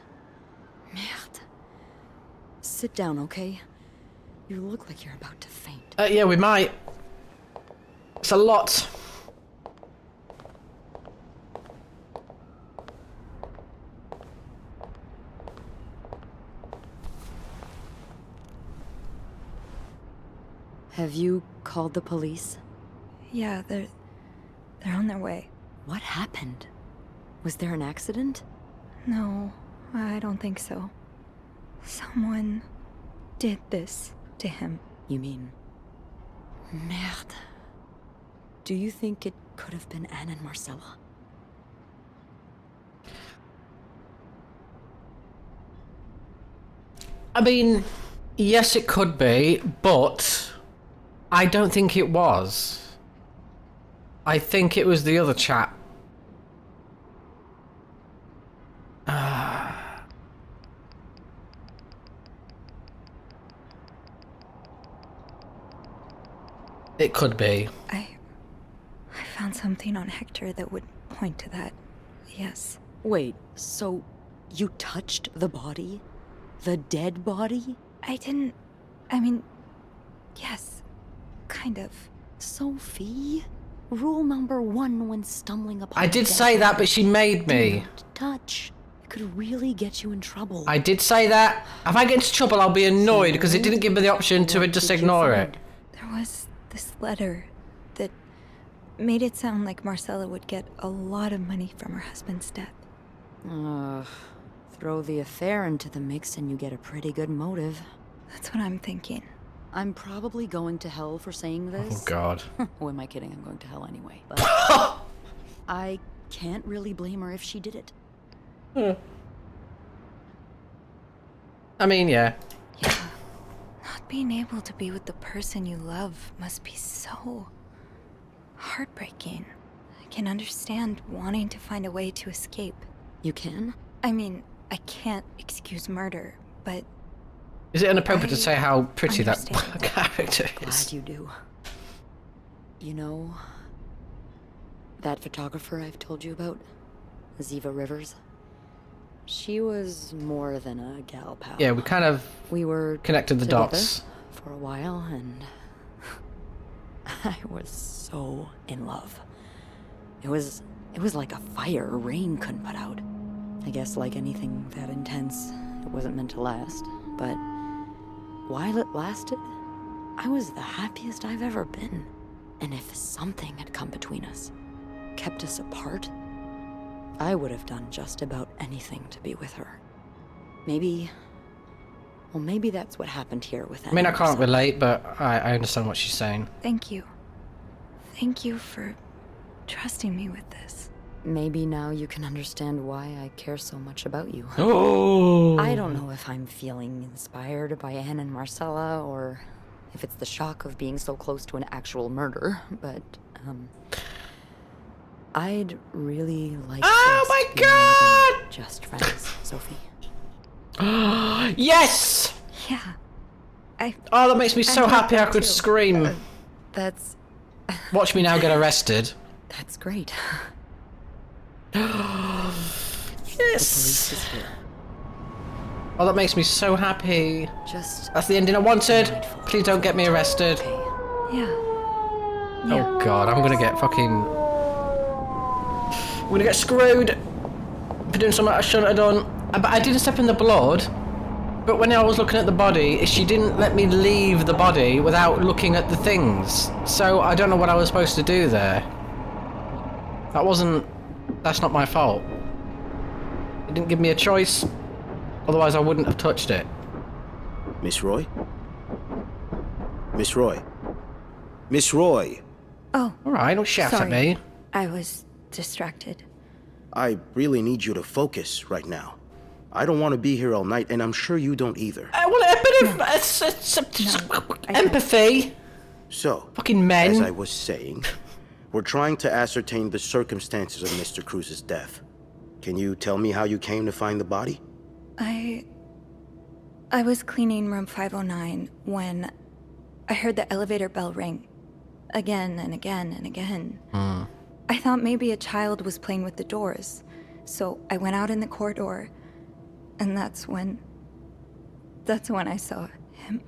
Merde. Sit down, okay? You look like you're about to faint. Yeah, we might. It's a lot. Have you called the police? Yeah, they're on their way. What happened? Was there an accident? No, I don't think so. Someone did this to him. You mean... Merde. Do you think it could have been Anne and Marcella? I mean, yes, it could be, but I don't think it was. I think it was the other chap. It could be. I found something on Hector that would point to that. Yes. Wait, so you touched the body? The dead body? I mean, yes, kind of. Sophie? Rule number 1 when stumbling upon I did dead say that, body. but she made me. Do not touch. It could really get you in trouble. I did say that. If I get into trouble, I'll be annoyed because it didn't give me the option to What just did you ignore find? it. There was this letter that made it sound like Marcella would get a lot of money from her husband's death. Throw the affair into the mix and you get a pretty good motive. That's what I'm thinking. I'm probably going to hell for saying this. Oh God. Who am I kidding? I'm going to hell anyway. But I can't really blame her if she did it. I mean, yeah. Yeah. Not being able to be with the person you love must be so heartbreaking. I can understand wanting to find a way to escape. You can? I mean, I can't excuse murder, but Is it inappropriate to say how pretty that understand. character Glad is? you do. You know, that photographer I've told you about, Ziva Rivers? She was more than a gal pal. Yeah, we kind of We were connected the together dots. for a while, and I was so in love. It was like a fire rain couldn't put out. I guess like anything that intense, it wasn't meant to last. But while it lasted, I was the happiest I've ever been. And if something had come between us, kept us apart, I would have done just about anything to be with her. Maybe... Well, maybe that's what happened here with I mean, I can't Marcella. relate, but I understand what she's saying. Thank you. Thank you for trusting me with this. Maybe now you can understand why I care so much about you. Oh! I don't know if I'm feeling inspired by Anne and Marcella, or if it's the shock of being so close to an actual murder, but, I'd really like Oh us my to be more God! than just friends, Sophie. Yes! Yeah. Oh, that makes me so like happy I that could too. scream. That's Watch me now get arrested. great. The police Yes! is here. Oh, that makes me so happy. Just That's the ending I wanted. mindful. Please don't get me arrested. Okay. Yeah. Oh god, I'm gonna get fucking... I'm gonna get screwed for doing something I shouldn't have done. But I didn't step in the blood. But when I was looking at the body, she didn't let me leave the body without looking at the things. So I don't know what I was supposed to do there. That wasn't... That's not my fault. It didn't give me a choice. Otherwise I wouldn't have touched it. Miss Roy? Miss Roy? Miss Roy! Oh, Alright, don't shout sorry. at me. I was distracted. I really need you to focus right now. I don't want to be here all night, and I'm sure you don't either. Well, a bit of empathy. So, Fucking men. as I was saying, we're trying to ascertain the circumstances of Mr. Cruz's death. Can you tell me how you came to find the body? I was cleaning room 509 when I heard the elevator bell ring. Again and again and again. I thought maybe a child was playing with the doors. So I went out in the corridor, and that's when I saw him.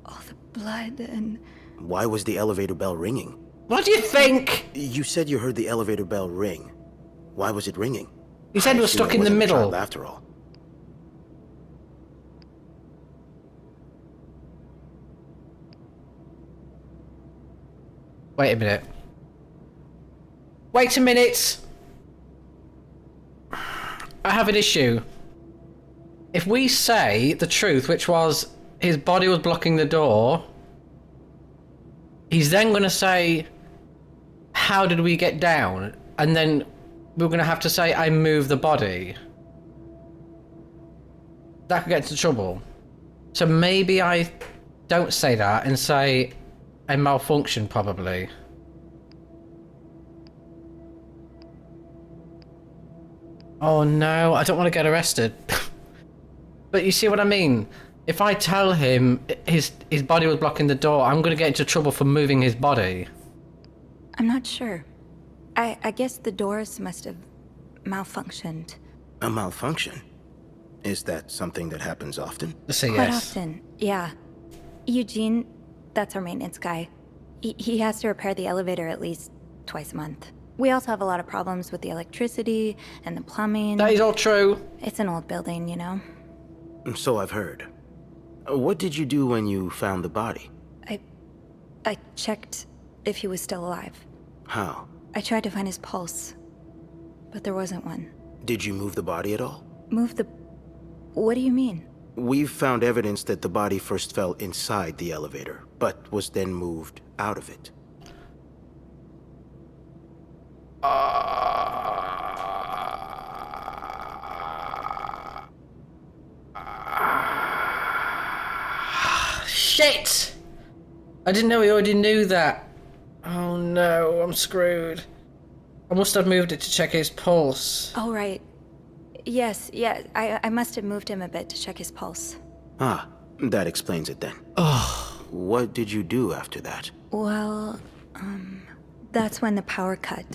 All the blood and... Why was the elevator bell ringing? What do you think? You said you heard the elevator bell ring. Why was it ringing? You said I it was assume stuck in the wasn't a middle. child after all. Wait a minute. Wait a minute! I have an issue. If we say the truth, which was his body was blocking the door, he's then going to say, how did we get down? And then we're going to have to say, I moved the body. That could get into trouble. So maybe I don't say that and say, I malfunctioned probably. Oh no, I don't want to get arrested. But you see what I mean? If I tell him his body was blocking the door, I'm going to get into trouble for moving his body. I'm not sure. I guess the doors must have malfunctioned. A malfunction? Is that something that happens often? Let's say Quite yes. often, yeah. Eugene, that's our maintenance guy. He has to repair the elevator at least twice a month. We also have a lot of problems with the electricity and the plumbing. That is all true. It's an old building, you know? So I've heard. What did you do when you found the body? I checked if he was still alive. How? I tried to find his pulse, but there wasn't one. Did you move the body at all? Move the... What do you mean? We've found evidence that the body first fell inside the elevator, but was then moved out of it. Shit! I didn't know he already knew that. Oh no, I'm screwed. I must have moved it to check his pulse. Oh, right. Yes, I must have moved him a bit to check his pulse. Ah, that explains it then. What did you do after that? Well, that's when the power cut.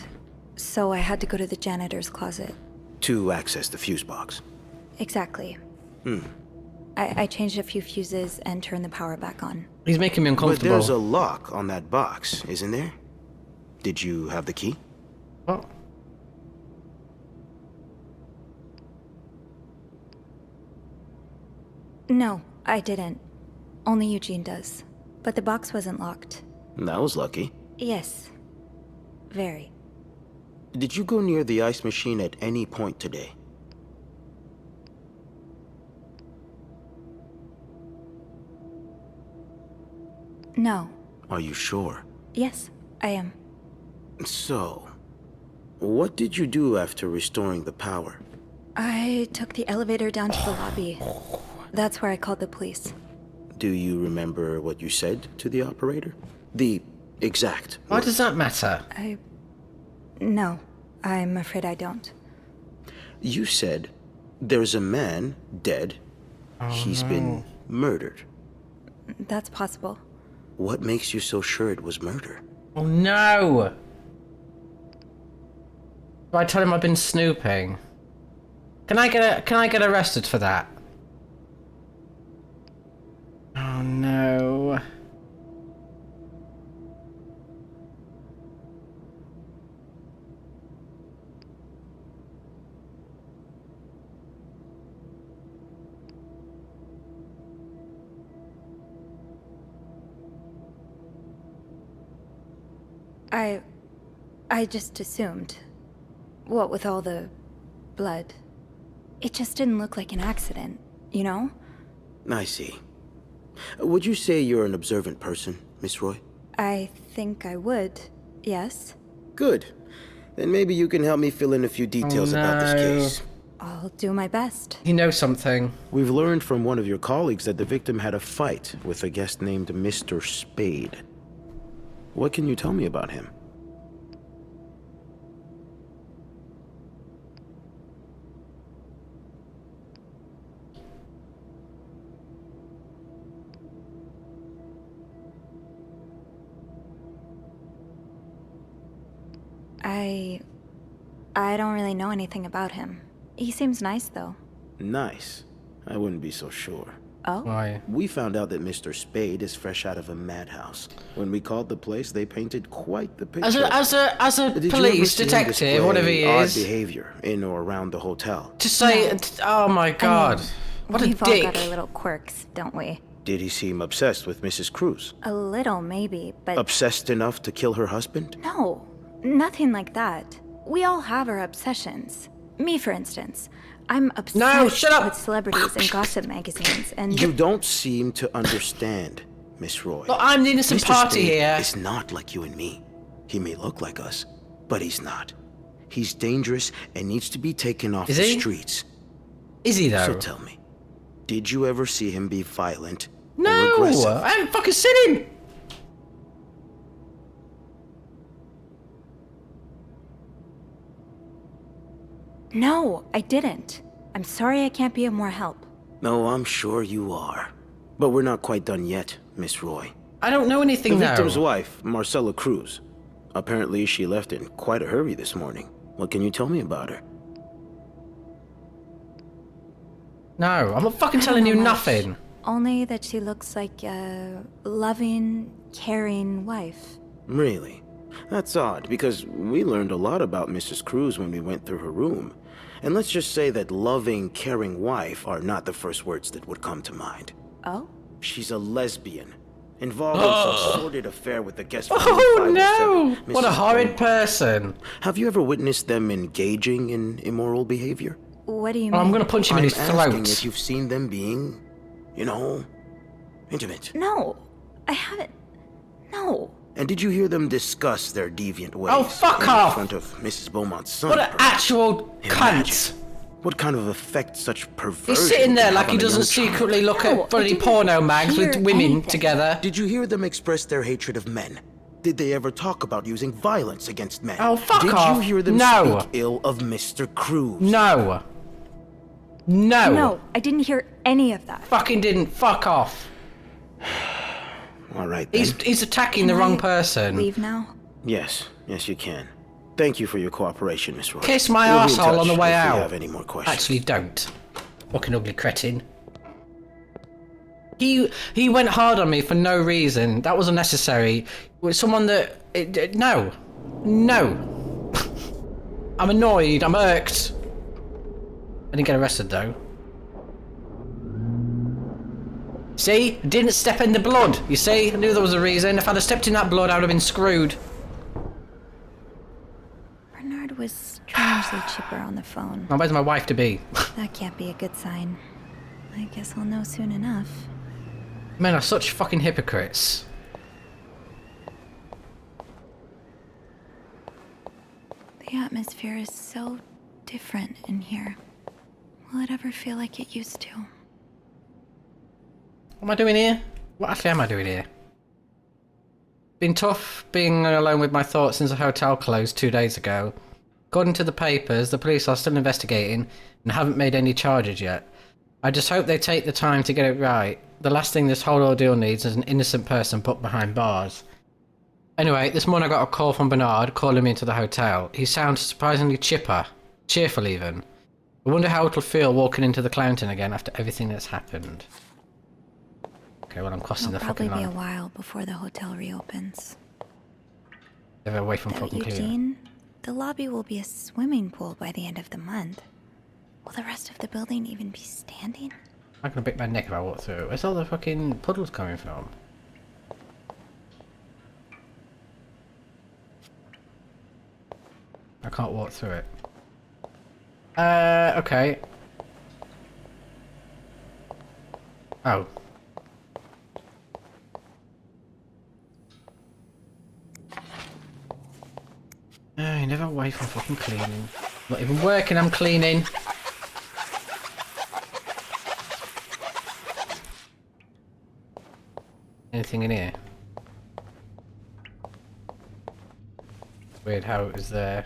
So I had to go to the janitor's closet. To access the fuse box. Exactly. I changed a few fuses and turned the power back on. He's making me But uncomfortable. there's a lock on that box, isn't there? Did you have the key? What? No, I didn't. Only Eugene does. But the box wasn't locked. That was lucky. Yes. Very. Did you go near the ice machine at any point today? No. Are you sure? Yes, I am. So, what did you do after restoring the power? I took the elevator down to the lobby. That's where I called the police. Do you remember what you said to the operator? The exact Why words. does that matter? No, I'm afraid I don't. You said, there's a man dead. He's been murdered. That's possible. What makes you so sure it was murder? Oh no! Do I tell him I've been snooping? Can I get arrested for that? Oh no. I just assumed. What with all the blood. It just didn't look like an accident, you know? I see. Would you say you're an observant person, Miss Roy? I think I would, yes. Good. Then maybe you can help me fill in a few details about this no. case. I'll do my best. You know something. We've learned from one of your colleagues that the victim had a fight with a guest named Mr. Spade. What can you tell me about him? I don't really know anything about him. He seems nice, though. Nice. I wouldn't be so sure. Oh? Why? We found out that Mr. Spade is fresh out of a madhouse. When we called the place, they painted quite the picture. As a Did you police ever see him detective, display whatever he odd is, behavior in or around the hotel? to say, oh my god, what a We've all dick. got our little quirks, don't we? Did he seem obsessed with Mrs. Cruz? A little, maybe, but Obsessed enough to kill her husband? no, nothing like that. We all have our obsessions. Me, for instance. I'm obsessed No, shut up! with celebrities and gossip magazines, and You don't seem to understand, Miss Roy. Look, I'm the innocent Mr. party Spade here. is not like you and me. He may look like us, but he's not. He's dangerous and needs to be taken off Is the he? streets. Is he So though? tell me, did you ever see him be violent or No! aggressive? I haven't fucking seen him! no, I didn't. I'm sorry I can't be of more help. No, I'm sure you are. But we're not quite done yet, Miss Roy. I don't know anything The now. victim's wife, Marcella Cruz. Apparently she left in quite a hurry this morning. What can you tell me about her? No, I'm not fucking I don't telling you know much. nothing. Only that she looks like a loving, caring wife. Really? That's odd, because we learned a lot about Mrs. Cruz when we went through her room. And let's just say that loving, caring wife are not the first words that would come to mind. Oh? She's a lesbian, involved in some sordid affair with the guest from Oh 507, no! What a Mrs. horrid Beaumont. person. Have you ever witnessed them engaging in immoral behavior? What do you Oh, mean? I'm gonna punch him in I'm his asking if throat. you've seen them being, intimate. No, I haven't. No. And did you hear them discuss their deviant ways? Oh, fuck in off! front of Mrs. Beaumont's son? What an perhaps? actual Imagine cunt. what kind of effect such perversion He's sitting there can like have he on a doesn't young child. secretly look No, I at bloody didn't porno mags with hear women anything. together. Did you hear them express their hatred of men? Did they ever talk about using violence against men? Oh, fuck Did off. you hear them No. speak ill of Mr. Cruz? No. No. No, I didn't hear any of that. Fucking didn't. Fuck off. All right, then. He's attacking the Can wrong I person. Leave now? Yes, you can. Thank you for your cooperation, Miss Roy. Kiss my We'll be in arsehole on touch the way if out. you have any more questions. Actually, don't. Fucking ugly cretin. He went hard on me for no reason. That was unnecessary. With someone that no. I'm annoyed. I'm irked. I didn't get arrested though. See? Didn't step in the blood. You see? I knew there was a reason. If I'd have stepped in that blood, I would have been screwed. Bernard. Bernard was strangely chipper on the phone. Now, where's my wife to be? That can't be a good sign. I guess I'll know soon enough. Men are such fucking hypocrites. The atmosphere is so different in here. Will it ever feel like it used to? What am I doing here? What actually am I doing here? Been tough being alone with my thoughts since the hotel closed 2 days ago. According to the papers, the police are still investigating and haven't made any charges yet. I just hope they take the time to get it right. The last thing this whole ordeal needs is an innocent person put behind bars. Anyway, this morning I got a call from Bernard calling me into the hotel. He sounds surprisingly chipper. Cheerful even. I wonder how it'll feel walking into the Clownton again after everything that's happened. Okay, well I'm crossing the fucking line. It'll probably be a while before the hotel reopens. They're away from Though, fucking clear. Eugene, the lobby will be a swimming pool by the end of the month. Will the rest of the building even be standing? I'm gonna break my neck if I walk through. Where's all the fucking puddles coming from? I can't walk through it. Okay. Oh. Oh, you're never away from fucking cleaning. Not even working, I'm cleaning. Anything in here? Weird how it was there.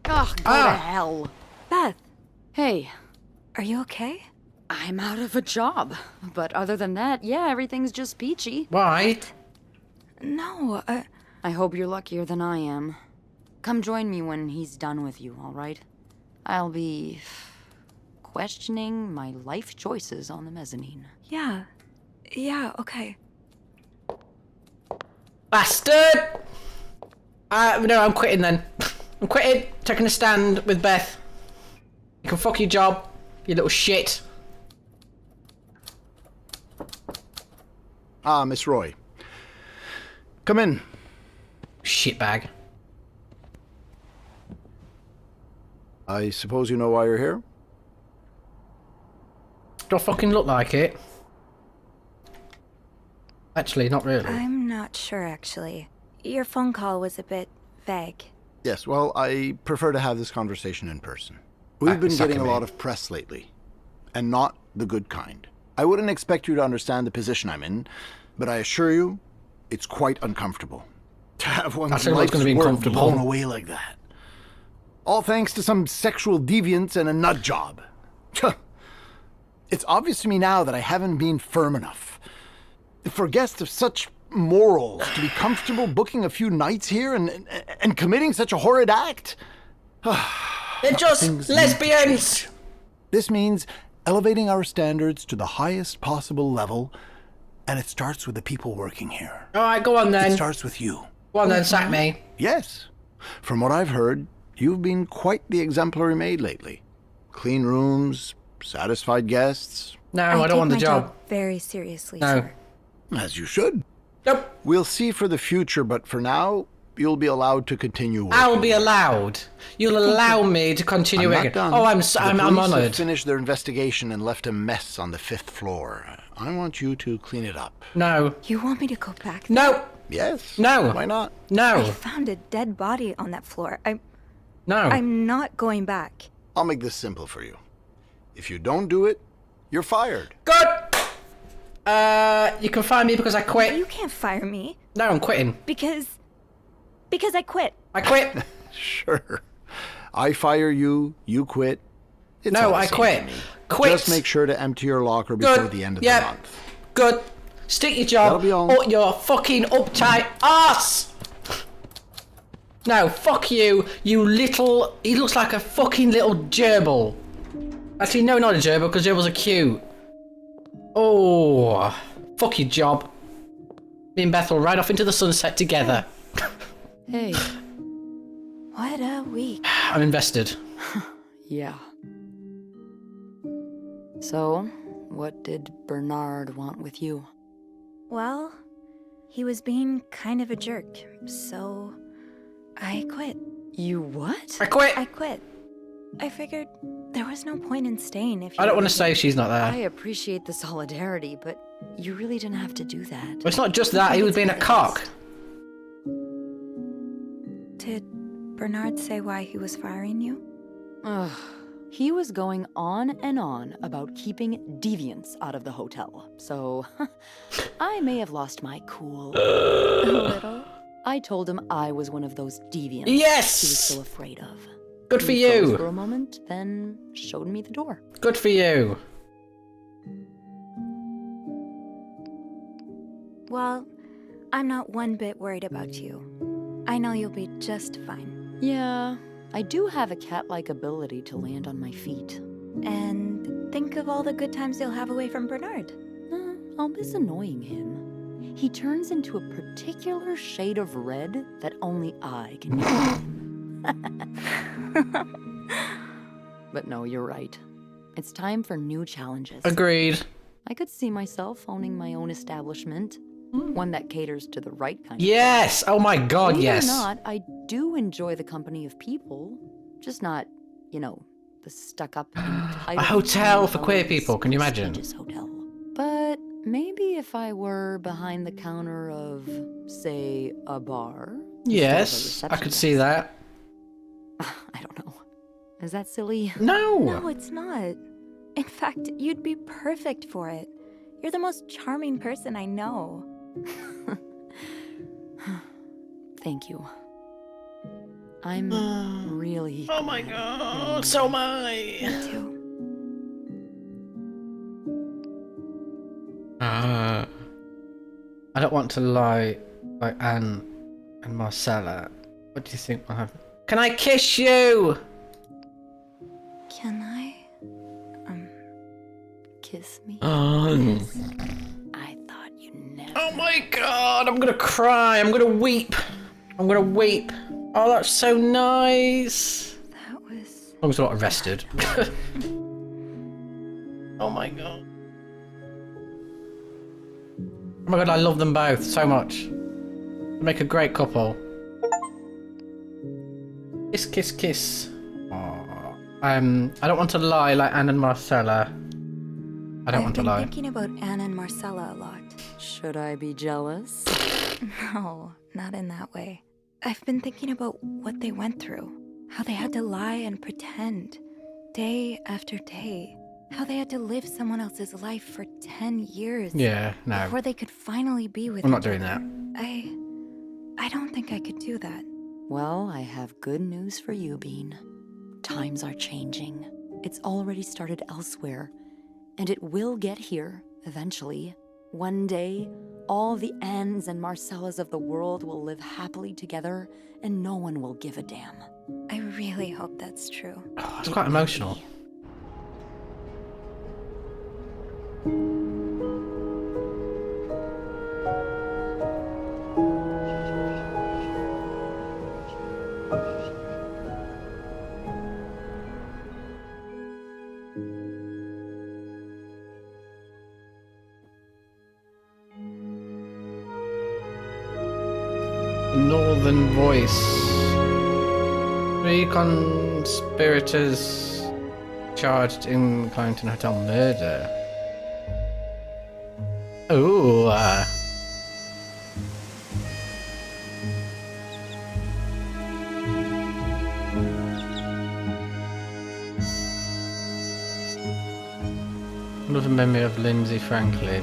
Ugh, go to hell. Beth, Hey, are you okay? I'm out of a job. But other than that, yeah, everything's just peachy. Why? No, I hope you're luckier than I am. Come join me when he's done with you, all right? I'll be questioning my life choices on the mezzanine. yeah. Yeah, okay. Bastard! No, I'm quitting then. I'm quitting. Taking a stand with Beth. You can fuck your job, you little shit. Ah, Miss Roy. Come in. Shitbag. I suppose you know why you're here? Do I fucking look like it? Actually, not really. I'm not sure, actually. Your phone call was a bit vague. Yes, well, I prefer to have this conversation in person. We've been suck getting a him lot in. of press lately, and not the good kind. I wouldn't expect you to understand the position I'm in, but I assure you, it's quite uncomfortable. To have one's said it was life's gonna be work uncomfortable. blown away like that. All thanks to some sexual deviance and a nut job. It's obvious to me now that I haven't been firm enough. For guests of such morals to be comfortable booking a few nights here and committing such a horrid act. They're just Things need to lesbians! change. This means elevating our standards to the highest possible level, and it starts with the people working here. Alright, go on It then. starts with you. Go on then, sack me. Yes. From what I've heard, you've been quite the exemplary maid lately. Clean rooms, satisfied guests. No, I take don't want the my job. very seriously, No. sir. As you should. Nope. We'll see for the future, but for now, you'll be allowed to continue working. I'll be allowed. You'll allow me to continue I'm not working. done. Oh, I'm The police have honoured. finished their investigation and left a mess on the 5th floor. I want you to clean it up. No. You want me to go back there? No. Yes. No. Why not? I No. found a dead body on that floor. No. I'm not going back. I'll make this simple for you. If you don't do it, you're fired. Good. You can fire me because I quit. You can't fire me No, I'm quitting. because I quit. I quit. Sure. I fire you, you quit. It's all No, the I same quit. to me. Quit. Just make sure to empty your locker before Good. the end of Yep. the month. Good. Stick your job That'll be all. up your fucking uptight ass. No, fuck you, you little... He looks like a fucking little gerbil. Actually, no, not a gerbil, because gerbils are cute. Oh, fuck your job. Me and Beth will ride off into the sunset together. Hey. What a week. I'm invested. Yeah. So, what did Bernard want with you? Well, he was being kind of a jerk, so I quit. You what? I quit. I quit. I figured there was no point in staying if you I don't want to were say she's not there. I appreciate the solidarity, but you really didn't have to do that. It's not just that, he was being a cock. Did Bernard say why he was firing you? Ugh. He was going on and on about keeping deviants out of the hotel, so I may have lost my cool. A little. I told him I was one of those deviants Yes! he was so afraid of. Good for He froze you. for a moment, then showed me the door. Good for you. Well, I'm not one bit worried about you. I know you'll be just fine. Yeah, I do have a cat-like ability to land on my feet. And think of all the good times you'll have away from Bernard. I'll miss annoying him. He turns into a particular shade of red that only I can get. But no, you're right. It's time for new challenges. Agreed. I could see myself owning my own establishment. One that caters to the right kind Yes! Oh my god, Believe yes. it or not, I do enjoy the company of people. Just not, the stuck-up A hotel for queer people, can you imagine? Hotel. But maybe if I were behind the counter of, say, a bar. Yes, I could see that. I don't know. Is that silly? No, No! it's not. In fact, you'd be perfect for it. You're the most charming person I know. Thank you. I'm really. Oh my god, so am I. Me too. I don't want to lie like Anne and Marcella. What do you think will happen? Can I kiss you? Can I? Kiss me. Oh I thought you never. my god, I'm gonna cry. I'm gonna weep. I'm gonna weep. Oh, that's so nice. That was... I was not arrested. Oh my god. Oh my god, I love them both so much. They make a great couple. Kiss, kiss, kiss. Aww. I don't want to lie like Anne and Marcella. I don't want to lie. I've been thinking about Anna and Marcella a lot. Should I be jealous? No, not in that way. I've been thinking about what they went through. How they had to lie and pretend. Day after day. How they had to live someone else's life for 10 years. Yeah, no. Before they could finally be with I'm not each doing other. that. I don't think I could do that. Well, I have good news for you, Bean. Times are changing. It's already started elsewhere, and it will get here eventually. One day, all the Annes and Marcellas of the world will live happily together, and no one will give a damn. I really hope that's true. Oh, it's quite emotional. Northern Voice. 3 conspirators charged in Clinton Hotel murder. Ooh. Another memory of Lindsay Franklin.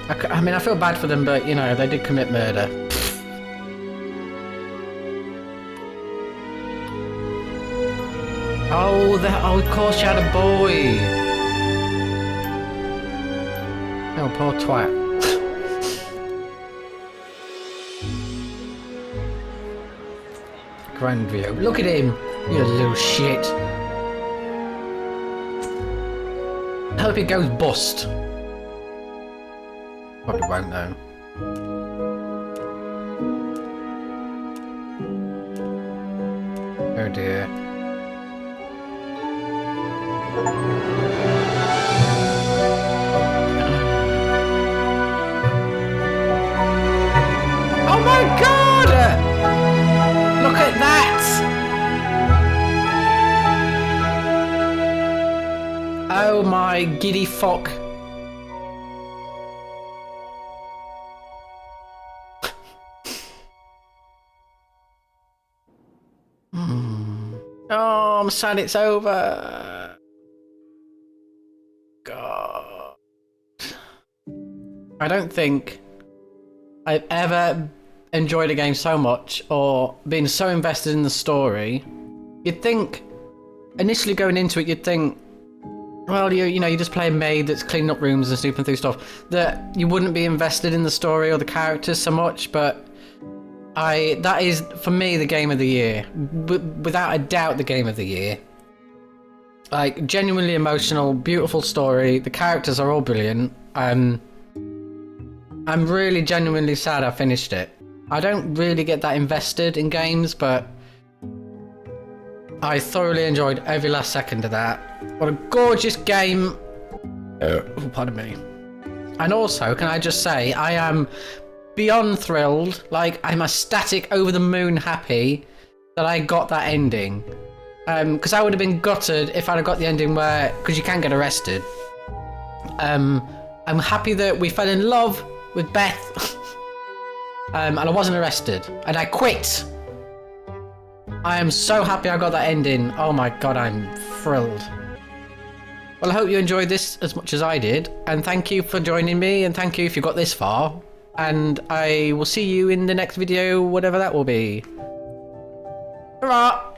I mean, I feel bad for them, but, you know, they did commit murder. Oh, of course she had a boy. Oh, poor twat. Grandview. Look at him, you little shit. I hope it goes bust. Probably won't though. Oh dear. Oh my god! Look at that! Oh my giddy fuck. Oh, I'm sad it's over. God. I don't think I've ever enjoyed a game so much or been so invested in the story. You'd think, initially going into it, you'd think, well, you know, you just play a maid that's cleaning up rooms and snooping through stuff, that you wouldn't be invested in the story or the characters so much, but that is, for me, the game of the year. Without a doubt, the game of the year. Like, genuinely emotional, beautiful story. The characters are all brilliant. I'm really genuinely sad I finished it. I don't really get that invested in games, but I thoroughly enjoyed every last second of that. What a gorgeous game. Oh, pardon me. And also, can I just say, I am beyond thrilled, like I'm ecstatic, over the moon happy that I got that ending. Because I would have been gutted if I'd have got the ending where, because you can get arrested. I'm happy that we fell in love with Beth, and I wasn't arrested, and I quit. I am so happy I got that ending. Oh my god, I'm thrilled. Well, I hope you enjoyed this as much as I did, and thank you for joining me, and thank you if you got this far. And I will see you in the next video, whatever that will be. Hurrah!